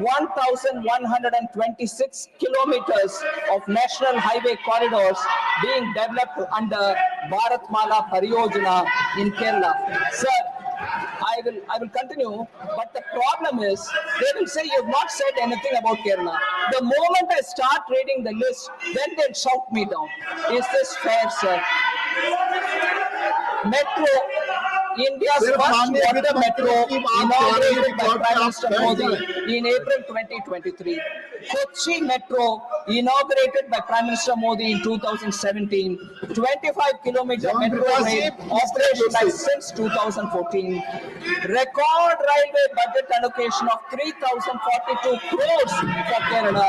1,126 kilometers of national highway corridors being developed under Bharatmala Pariyojana in Kerala. Sir, I will continue, but the problem is they will say you have not said anything about Kerala. The moment I start reading the list, then they'll shout me down. Is this fair, sir? Metro, India's Sir, first Pandey, water metro inaugurated by Prime Minister Modi Pandey. in April 2023. Kochi Metro inaugurated by Prime Minister Modi in 2017. 25-kilometer metro rail operationalized since 2014. Record railway budget allocation of 3,042 crores for Kerala.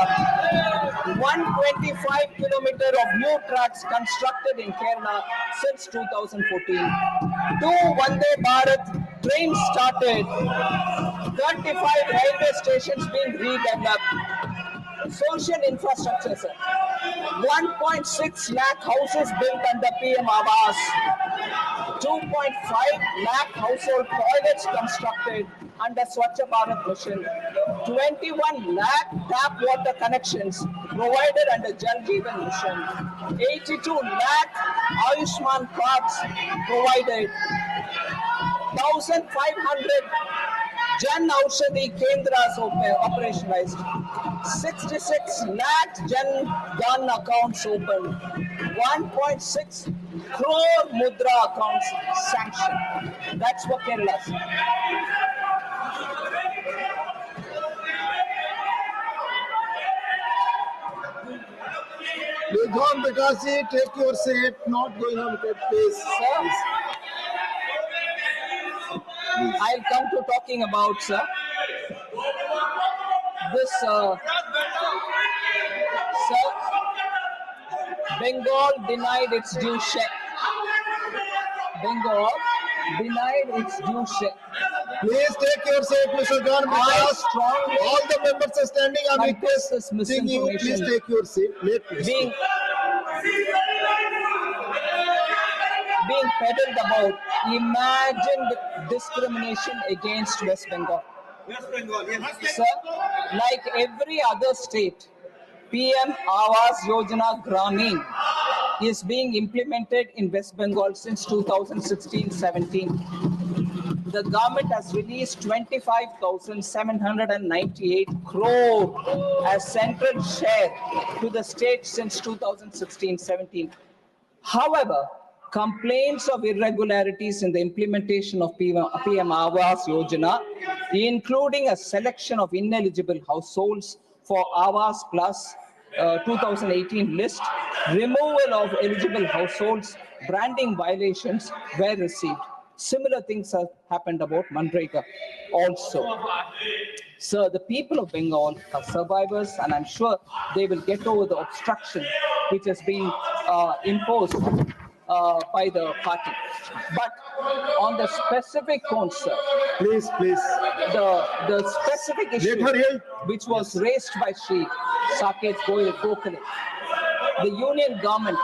125 kilometers of new tracks constructed in Kerala since 2014. 2 Vande Bharat trains started. 35 railway stations being redeveloped. Social infrastructure, sir. 1.6 lakh houses built under PM Awas. 2.5 lakh household toilets constructed under Swachh Bharat Mission. 21 lakh tap water connections provided under Jal Jeevan Mission. 82 lakh Ayushman cards provided. 1,500 Jan Aushadhi Kendras operationalized. 66 lakh Jan Dhan accounts opened. 1.6 crore Mudra accounts sanctioned. That's for Kerala. Vidwan Bekasi, take your seat, not going on that please. Sir, I'll come to talking about, sir, this, sir, Bengal denied its due share. Bengal denied its due share. Please take your seat, Mr. John I Vikas. strongly All the members are standing. I contest this requesting you, please misinformation take your seat. being peddled about imagined discrimination against West Bengal. Sir, like every other state, PM Awas Yojana Gramin is being implemented in West Bengal since 2016-17. The government has released 25,798 crore as central share to the state since 2016-17. However, complaints of irregularities in the implementation of PM Awas Yojana, including a selection of ineligible households for Awas Plus 2018 list, removal of eligible households, branding violations were received. Similar things have happened about Manrega also. Sir, the people of Bengal are survivors, and I'm sure they will get over the obstruction which has been imposed by the party. But on the specific point, sir, Please. the specific issue Let her hear. which was raised by Shri Saket Gokhale, the union government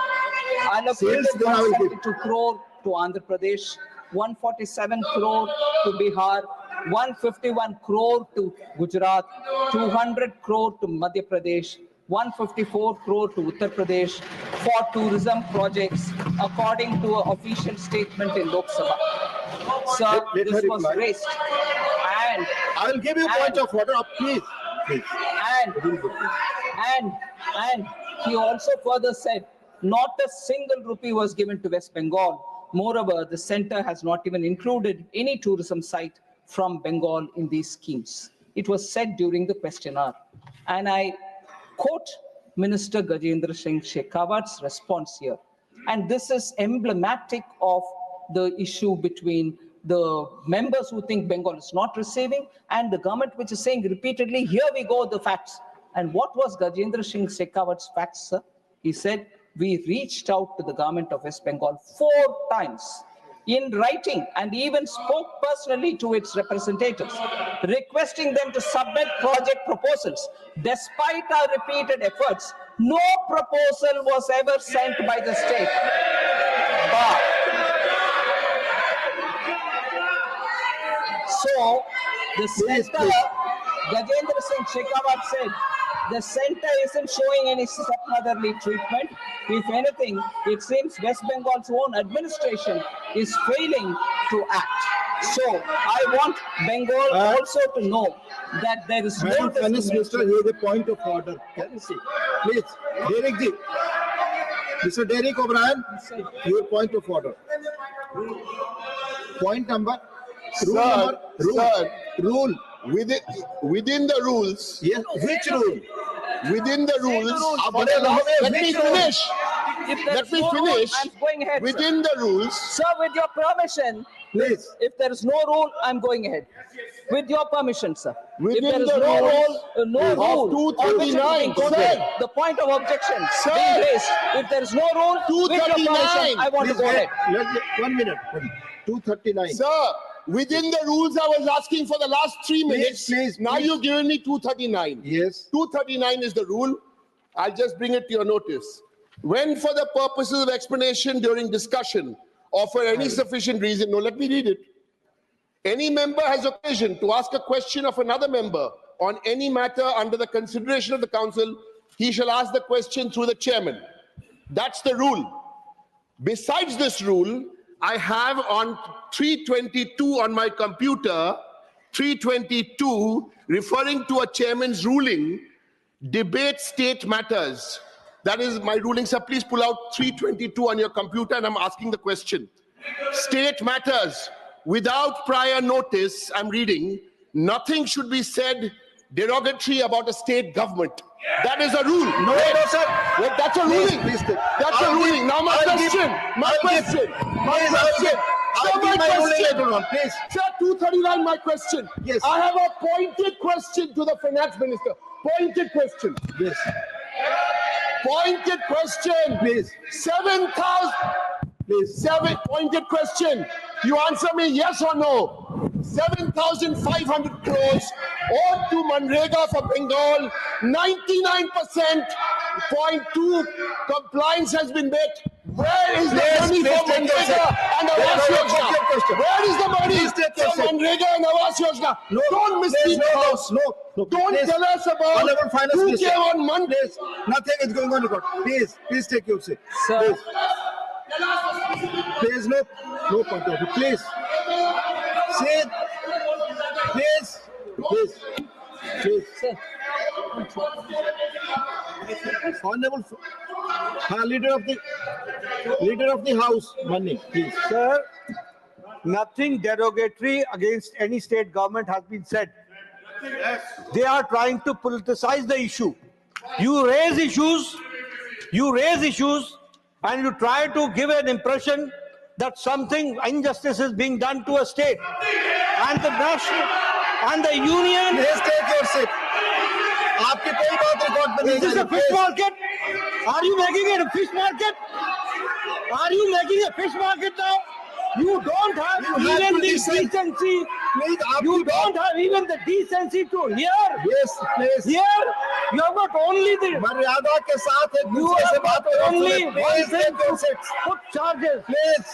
allocated Since then I will give. 172 crore to Andhra Pradesh, 147 crore to Bihar, 151 crore to Gujarat, 200 crore to Madhya Pradesh, 154 crore to Uttar Pradesh for tourism projects, according to an official statement in Lok Sabha. Sir, Let this her was reply. raised, and I will give you point of order, please. and he also further said, not a single rupee was given to West Bengal. Moreover, the center has not even included any tourism site from Bengal in these schemes. It was said during the question hour. And I quote Minister Gajendra Singh Shekhawat's response here. And this is emblematic of the issue between the members who think Bengal is not receiving and the government which is saying repeatedly, here we go, the facts. And what was Gajendra Singh Shekhawat's facts, sir? He said, we reached out to the government of West Bengal 4 times in writing and even spoke personally to its representatives, requesting them to submit project proposals. Despite our repeated efforts, no proposal was ever sent by the state. But so the center, Gajendra Singh Shekhawat said, the center isn't showing any stepmotherly treatment. If anything, it seems West Bengal's own administration is failing to act. So I want Bengal also to know that there is no Madam Finance Minister, discrimination. here is a point of order. Can you see? Please, Derek ji. Mr. Derek O'Brien, your point of order. Point number. Rule. Within the rules, Yes, which rule? within the rules, let me Which rule? finish. If Let there's me no rule, finish. I'm going ahead. Sir. Within the rules, Sir, with your permission, Please. if there is no rule, I'm going ahead. With your permission, sir. Within if there is the no rules no of rule, on which it is 239, being quoted, sir. the point of objection Sir. being raised. If there is no rule, with your 239. permission, I want to Please go wait. ahead. 1 minute. 239. sir, within the rules, I was asking for the last 3 minutes. please, Now please. you've given me 239. Yes. 239 is the rule. I'll just bring it to your notice. When for the purposes of explanation during discussion or for any sufficient reason, no, let me read it. Any member has occasion to ask a question of another member on any matter under the consideration of the council, he shall ask the question through the chairman. That's the rule. Besides this rule, I have on 322 on my computer, 322 referring to a chairman's ruling, debate state matters. That is my ruling, sir. Please pull out 322 on your computer and I'm asking the question. State matters. Without prior notice, I'm reading, nothing should be said derogatory about a state government. That is a rule. No, no, sir. Wait, that's a ruling. Please take. That's a ruling. Now my question. Please. Sir, 239, my question. Yes. I have a pointed question to the finance minister. Pointed question. Yes. Pointed question. Please. 7,000. Please. Pointed question. You answer me yes or no. 7,500 crores owed to Manrega for Bengal. 99.2% compliance has been met. Where is the money for Manrega and Awas Yojana? Where is the money for Manrega and Awas Yojana? Don't mislead the house. Don't tell us about Honorable Finance 2K Minister. on Monday. Nothing is going on record. Please take your seat. Sir. Please, no point of view. Please. Sit. Please. Sir. Honorable leader of the house, Money, please. Sir, nothing derogatory against any state government has been said. They are trying to politicize the issue. You raise issues and you try to give an impression that something injustice is being done to a state. And the national and the union. Please take your seat. आपकी कोई बात record में नहीं Is this a fish market? Are you making it a fish market? Are you making a fish market now? You don't have even the decency. You don't have even the decency to hear. Yes, please. Here, you have got only the. मर्यादा के साथ एक You दूसरे से have बात got only करो. one Please thing take your to seat. put charges. Please.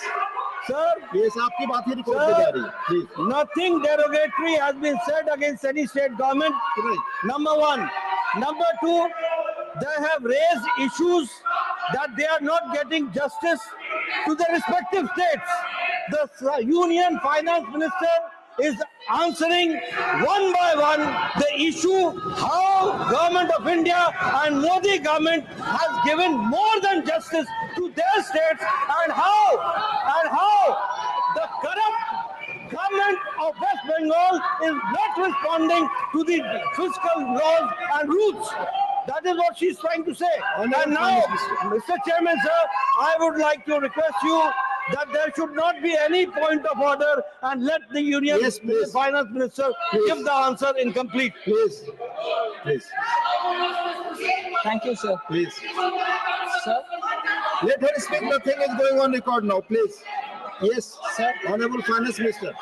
Sir, Yes, आपकी बात ही रिकॉर्ड में जा रही है. Please. nothing derogatory has been said against any state government. Number one. Number two, they have raised issues that they are not getting justice to the respective states. The Union Finance Minister is answering one by one the issue how Government of India and Modi government has given more than justice to their states and how the corrupt government of West Bengal is not responding to the fiscal laws and rules. That is what she's trying to say. And now, Mr. Chairman, sir, I would like to request you that there should not be any point of order and let the Union Finance Minister give the answer incomplete. Please. Thank you, sir. Please. Sir. Let her speak. Nothing is going on record now. Please. Yes, sir. Honorable Finance Minister.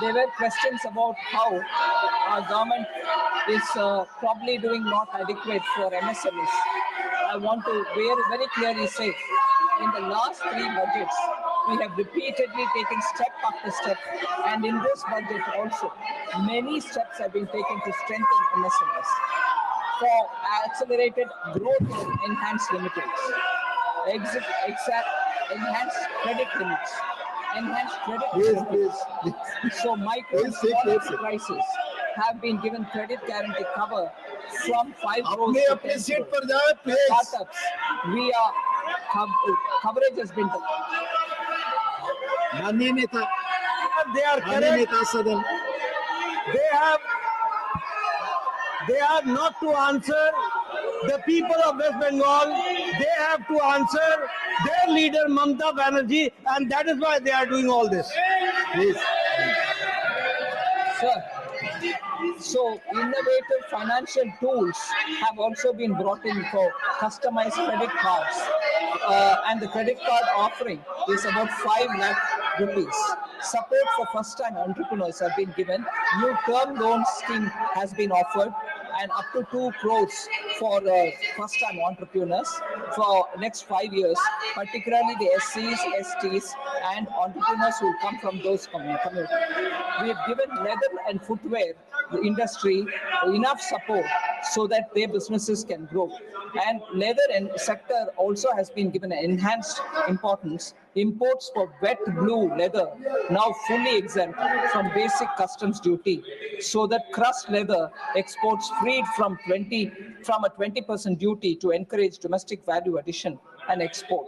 There were questions about how our government is probably doing not adequate for MSMEs. I want to very clearly say, in the last 3 budgets, we have repeatedly taken step after step, and in this budget also, many steps have been taken to strengthen MSMEs for accelerated growth and enhanced limiters, enhanced credit limits, So micro and small enterprises have been given credit guarantee cover from 5 crores to 10 crores. Startups, coverage has been done. माननीय नेता, They are माननीय correct. नेता सदन. They have not to answer the people of West Bengal. They have to answer their leader Mamata Banerjee, and that is why they are doing all this. Please. Sir, so innovative financial tools have also been brought in for customized credit cards, and the credit card offering is about 5 lakh rupees. Support for first-time entrepreneurs have been given. New term loan scheme has been offered, and up to 2 crores for first-time entrepreneurs for next 5 years, particularly the SCs, STs, and entrepreneurs who come from those communities. We have given leather and footwear the industry enough support so that their businesses can grow. And leather and sector also has been given an enhanced importance. Imports for wet blue leather now fully exempt from basic customs duty, so that crushed leather exports freed from a 20% duty to encourage domestic value addition and export.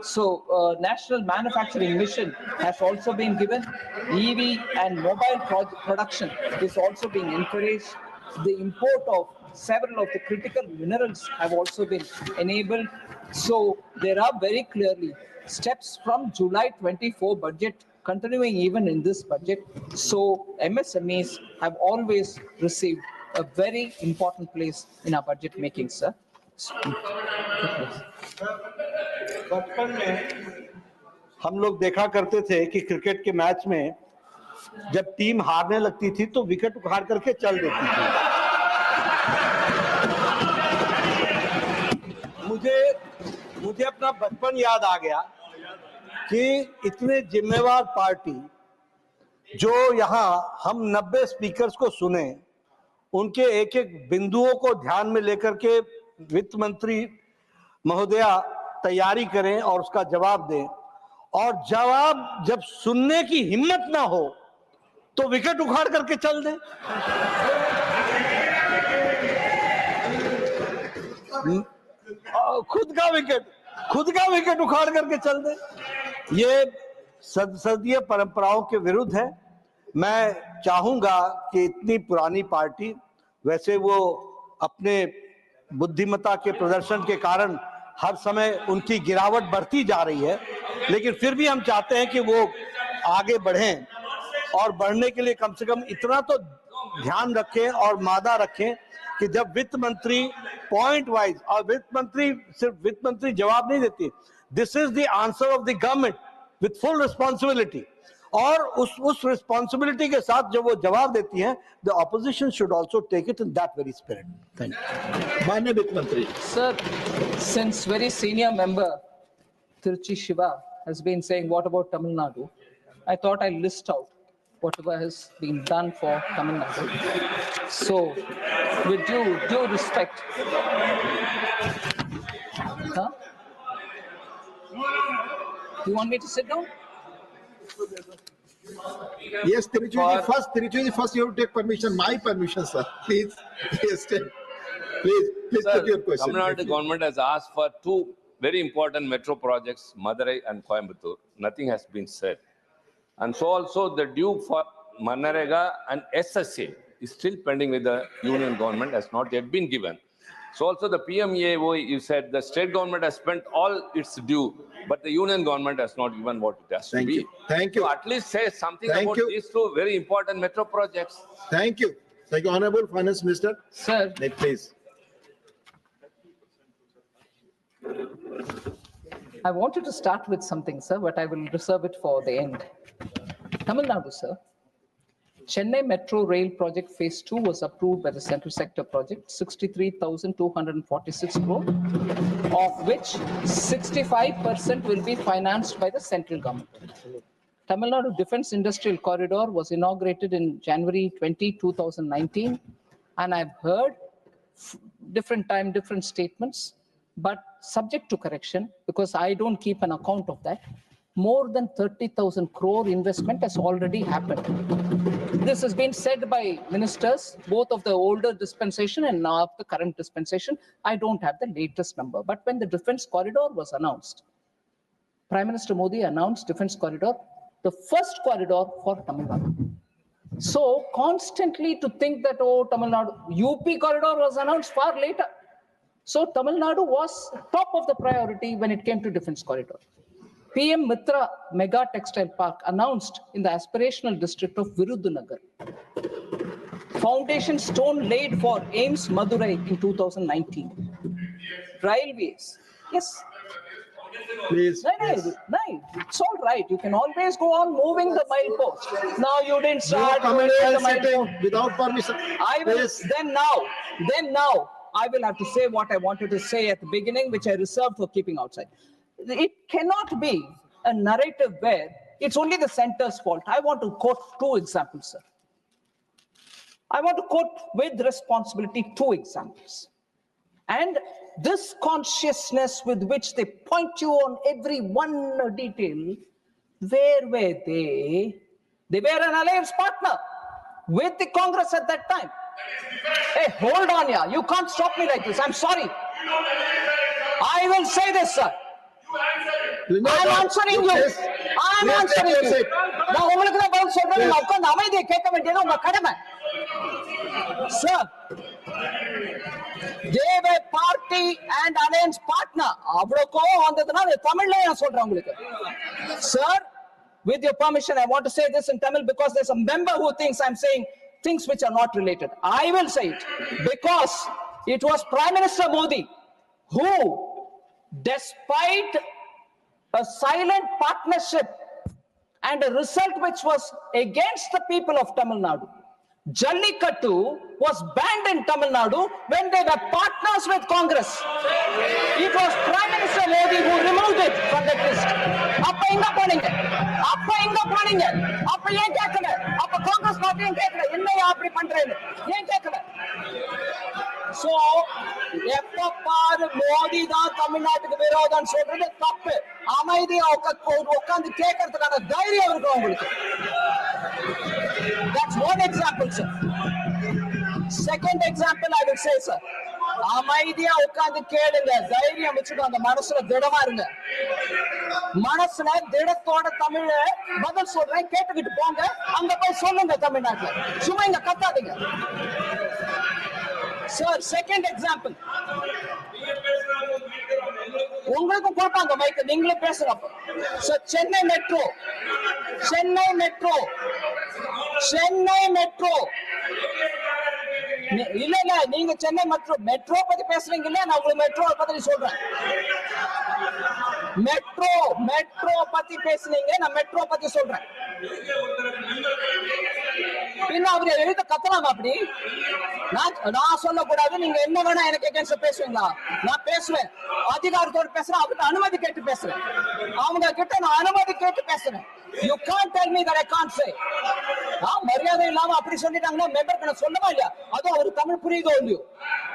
So national manufacturing mission has also been given. EV and mobile production is also being encouraged. The import of several of the critical minerals have also been enabled. So there are very clearly steps from July 24 budget continuing even in this budget. So MSMEs have always received a very important place in our budget making, sir. बचपन में हम लोग देखा करते थे कि cricket के match में जब टीम हारने लगती थी तो विकेट उखाड़ करके चल देती थी। मुझे अपना बचपन याद आ गया कि इतने जिम्मेवार पार्टी जो यहाँ हम 90 स्पीकर्स को सुने, उनके एक एक बिंदुओं को ध्यान में लेकर के वित्त मंत्री महोदया तैयारी करें और उसका जवाब दें, और जवाब जब सुनने की हिम्मत ना हो तो विकेट उखाड़ करके चल दें। खुद का विकेट उखाड़ करके चल दें। ये संसदीय परंपराओं के विरुद्ध है। मैं चाहूंगा कि इतनी पुरानी पार्टी, वैसे वो अपने बुद्धिमत्ता के प्रदर्शन के कारण हर समय उनकी गिरावट बढ़ती जा रही है, लेकिन फिर भी हम चाहते हैं कि वो आगे बढ़ें, और बढ़ने के लिए कम से कम इतना तो ध्यान रखें और मादा रखें कि जब वित्त मंत्री पॉइंट वाइज, और सिर्फ वित्त मंत्री जवाब नहीं देती, this is the answer of the government with full responsibility, और उस रिस्पॉन्सिबिलिटी के साथ जब वो जवाब देती हैं, the opposition should also take it in that very spirit. Thank you. माननीय वित्त मंत्री। Sir, since very senior member Tiruchi Shiva has been saying, what about Tamil Nadu? I thought I'll list out whatever has been done for Tamil Nadu. So, with due respect, huh? You want me to sit down? Yes, Tiruchi, first you have to take permission, my permission, sir. Please, yes, please Sir, take your question. Tamil Nadu government has asked for two very important metro projects, Madurai and Coimbatore. Nothing has been said. And so also the due for Manarega and SSA is still pending with the union government, has not yet been given. So also the PMEAO, you said the state government has spent all its due, but the union government has not given what it has to be. Thank you. So at least say something Thank about you. these two very important metro projects. Thank you. Thank you, Honorable Finance Minister. Sir, Please. I wanted to start with something, sir, but I will reserve it for the end. Tamil Nadu, sir. Chennai Metro Rail Project Phase 2 was approved by the Central Sector Project, 63,246 crore, of which 65% will be financed by the central government. Tamil Nadu Defence Industrial Corridor was inaugurated in January 20, 2019, and I've heard different statements, but subject to correction, because I don't keep an account of that, more than 30,000 crore investment has already happened. This has been said by ministers, both of the older dispensation and now of the current dispensation. I don't have the latest number, but when the defense corridor was announced, Prime Minister Modi announced defense corridor, the first corridor for Tamil Nadu. So constantly to think that, oh, Tamil Nadu, UP corridor was announced far later. So Tamil Nadu was top of the priority when it came to defense corridor. PM Mitra Mega Textile Park announced in the aspirational district of Virudhunagar. Foundation stone laid for AIMS Madurai in 2019. Railways, yes. Please. No, it's all right. You can always go on moving the milepost. Now you didn't start moving the milepost. Without permission. I will, Please. then now, I will have to say what I wanted to say at the beginning, which I reserved for keeping outside. It cannot be a narrative where it's only the center's fault. I want to quote two examples, sir. I want to quote with responsibility two examples. And this consciousness with which they point you on every one detail, where were they? They were an alliance partner with the Congress at that time. Hey, hold on, yeah. You can't stop me like this. I'm sorry. I will say this, sir. I'm answering you. I'm answering you. நான் உங்களுக்கு தான் பதில் சொல்றேன். நான் உட்கார்ந்து அமைதியை கேட்க வேண்டியது உங்க கடமை. Sir, they were party and alliance partner. அவ்வளவு கோவம் வந்ததுன்னா தமிழ்ல நான் சொல்றேன் உங்களுக்கு. Sir, with your permission, I want to say this in Tamil because there's a member who thinks I'm saying things which are not related. I will say it because it was Prime Minister Modi who, despite a silent partnership and a result which was against the people of Tamil Nadu, Jallikattu was banned in Tamil Nadu when they were partners with Congress. It was Prime Minister Modi who removed it from that list. அப்ப எங்க போனீங்க? அப்ப ஏன் கேட்கல? அப்ப Congress party ஏன் கேட்கல? என்னையா அப்படி பண்றேன்னு ஏன் கேட்கல? So, எப்ப பாரு மோடி தான் தமிழ்நாட்டுக்கு விரோதம் சொல்றது தப்பு. அமைதியா உட்கார்ந்து கேட்கறதுக்கான தைரியம் இருக்கும் உங்களுக்கு. That's one example, sir. Second example, I will say, sir. அமைதியா உட்கார்ந்து கேளுங்க, தைரியம் வச்சுட்டு அந்த மனசுல திடமா இருங்க. மனசுல திடத்தோட தமிழ பதில் சொல்றேன், கேட்டுக்கிட்டு போங்க. அங்க போய் சொல்லுங்க தமிழ்நாட்டுல. சும்மா இங்க கத்தாதீங்க. Sir, second example. உங்களுக்கு கொடுப்பாங்க மைக், நீங்களே பேசுங்க. So, சென்னை மெட்ரோ இல்ல நீங்க சென்னை மெட்ரோ பத்தி பேசுறீங்க இல்ல, நான் உங்களுக்கு மெட்ரோ பத்தி சொல்றேன். மெட்ரோ பத்தி பேசுனீங்க, நான் மெட்ரோ பத்தி சொல்றேன். பின்ன அவரு எழுத கத்தலாமா அப்படி? நான் சொல்லக்கூடாது, நீங்க என்ன வேணா எனக்கு எகென்ஸ்ட் பேசுவீங்களா? நான் பேசுவேன், அதிகாரத்தோடு பேசுறேன், அவர்கிட்ட அனுமதி கேட்டு பேசுறேன். அவங்க கிட்ட நான் அனுமதி கேட்டு பேசுறேன். You can't tell me that I can't say. மரியாதை இல்லாம அப்படி சொல்லிட்டாங்கன்னா மெம்பருக்கு நான் சொல்லவா இல்லையா? அதுவும் ஒரு தமிழ் புரியுதோ இல்லையோ?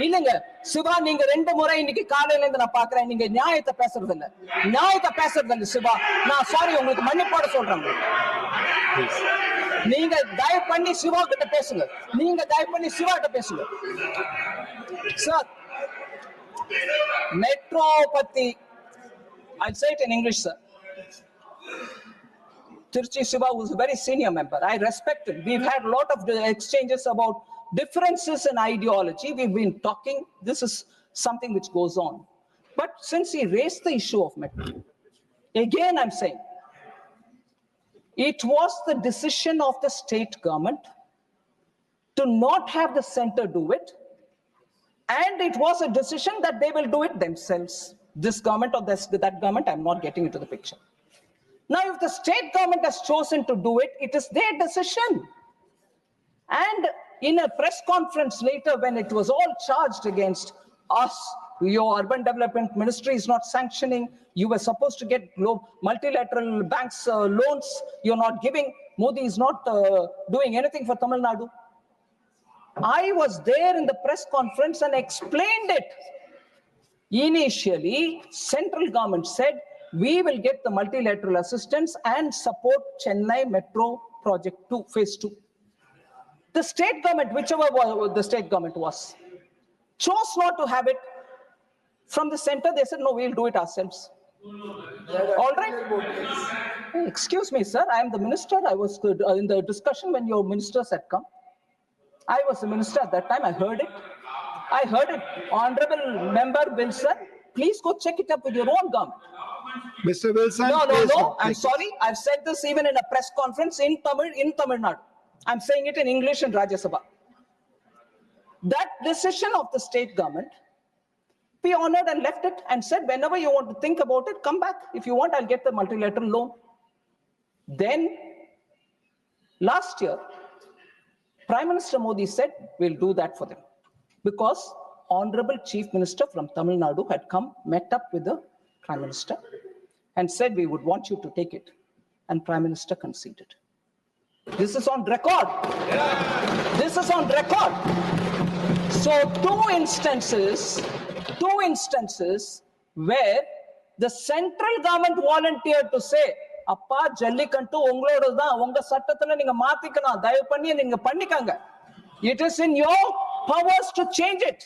இல்லைங்க சிவா, நீங்க 2 முறை இன்னைக்கு காலையில இருந்து நான் பாக்குறேன், நீங்க நியாயத்தை பேசுறது இல்ல சிவா. நான் சாரி, உங்களுக்கு மன்னிப்போட சொல்றேன். நீங்க தயவு பண்ணி சிவா கிட்ட பேசுங்க. சார், மெட்ரோ பத்தி I'll say it in English, sir. Tirchi Siva was a very senior member. I respect him. We've had a lot of exchanges about differences in ideology. We've been talking. This is something which goes on. But since he raised the issue of metro, again I'm saying, it was the decision of the state government to not have the center do it. And it was a decision that they will do it themselves. This government or that government, I'm not getting into the picture. Now, if the state government has chosen to do it, it is their decision. And in a press conference later, when it was all charged against us, your urban development ministry is not sanctioning, you were supposed to get multilateral banks loans, you're not giving, Modi is not doing anything for Tamil Nadu. I was there in the press conference and explained it. Initially, central government said, we will get the multilateral assistance and support Chennai Metro Project 2, Phase 2. The state government, whichever the state government was, chose not to have it. From the center, they said, no, we'll do it ourselves. All right. Excuse me, sir, I am the minister. I was in the discussion when your ministers had come. I was the minister at that time. I heard it. Honorable Member Wilson, please go check it up with your own government. Mr. Wilson. No. I'm sorry. I've said this even in a press conference in Tamil Nadu. I'm saying it in English in Rajya Sabha. That decision of the state government, we honored and left it and said, whenever you want to think about it, come back. If you want, I'll get the multilateral loan. Then, last year, Prime Minister Modi said, we'll do that for them. Because Honorable Chief Minister from Tamil Nadu had come, met up with the Prime Minister and said, we would want you to take it. And Prime Minister conceded. This is on record. This is on record. So two instances where the central government volunteered to say, அப்பா ஜல்லிக்கட்டு உங்களோடது தான், உங்க சட்டத்துல நீங்க மாத்திக்கணும், தயவு பண்ணி நீங்க பண்ணிக்கங்க. It is in your powers to change it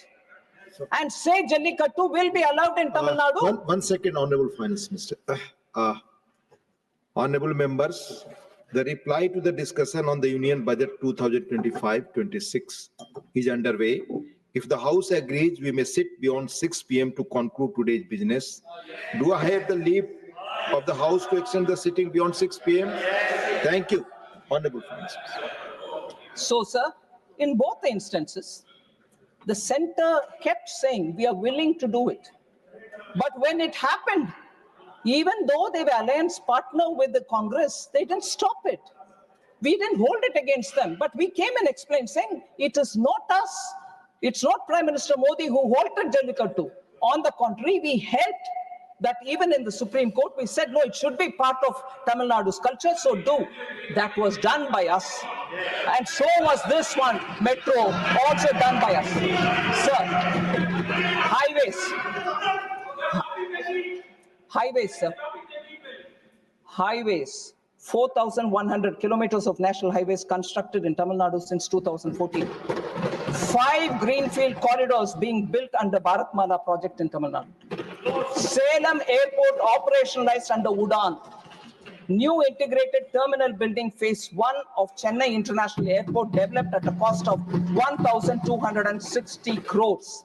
and say Jallikattu will be allowed in Tamil Nadu. One second, Honorable Finance Minister. Honorable members, the reply to the discussion on the Union Budget 2025-26 is underway. If the House agrees, we may sit beyond 6 p.m. to conclude today's business. Do I have the leave of the House to extend the sitting beyond 6 p.m.? Thank you, Honorable Finance Minister. So, sir, in both the instances, the center kept saying, we are willing to do it. But when it happened, even though they were alliance partner with the Congress, they didn't stop it. We didn't hold it against them, but we came and explained, saying, it is not us. It's not Prime Minister Modi who halted Jallikattu. On the contrary, we helped that even in the Supreme Court, we said, no, it should be part of Tamil Nadu's culture, so do. That was done by us. And so was this one, metro, also done by us. Sir, highways, sir. Highways, 4,100 kilometers of national highways constructed in Tamil Nadu since 2014. 5 greenfield corridors being built under Bharatmala project in Tamil Nadu. Salem Airport operationalized under UDAN. New integrated terminal building phase 1 of Chennai International Airport developed at a cost of 1,260 crores.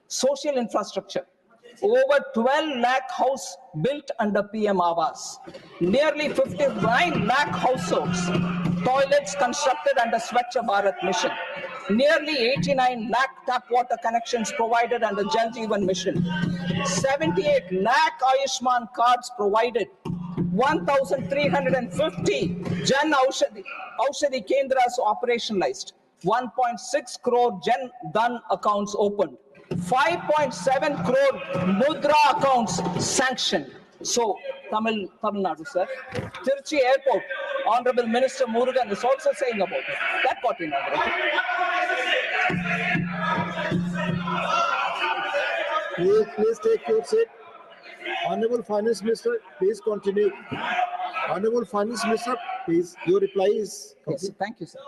Social infrastructure. Over 12 lakh house built under PM Awas. Nearly 59 lakh households. Toilets constructed under Swachh Bharat mission. Nearly 89 lakh tap water connections provided under Jal Jeevan mission. 78 lakh Ayushman cards provided. 1,350 Jan Aushadhi Kendras operationalized. 1.6 crore Jan Dhan accounts opened. 5.7 crore Mudra accounts sanctioned. So, Tamil Nadu, sir. Tiruchi Airport, Honorable Minister Murugan is also saying about it. That got inaugurated. Please take your seat. Honorable Finance Minister, please continue. Honorable Finance Minister, please, your reply is Yes, thank you, sir.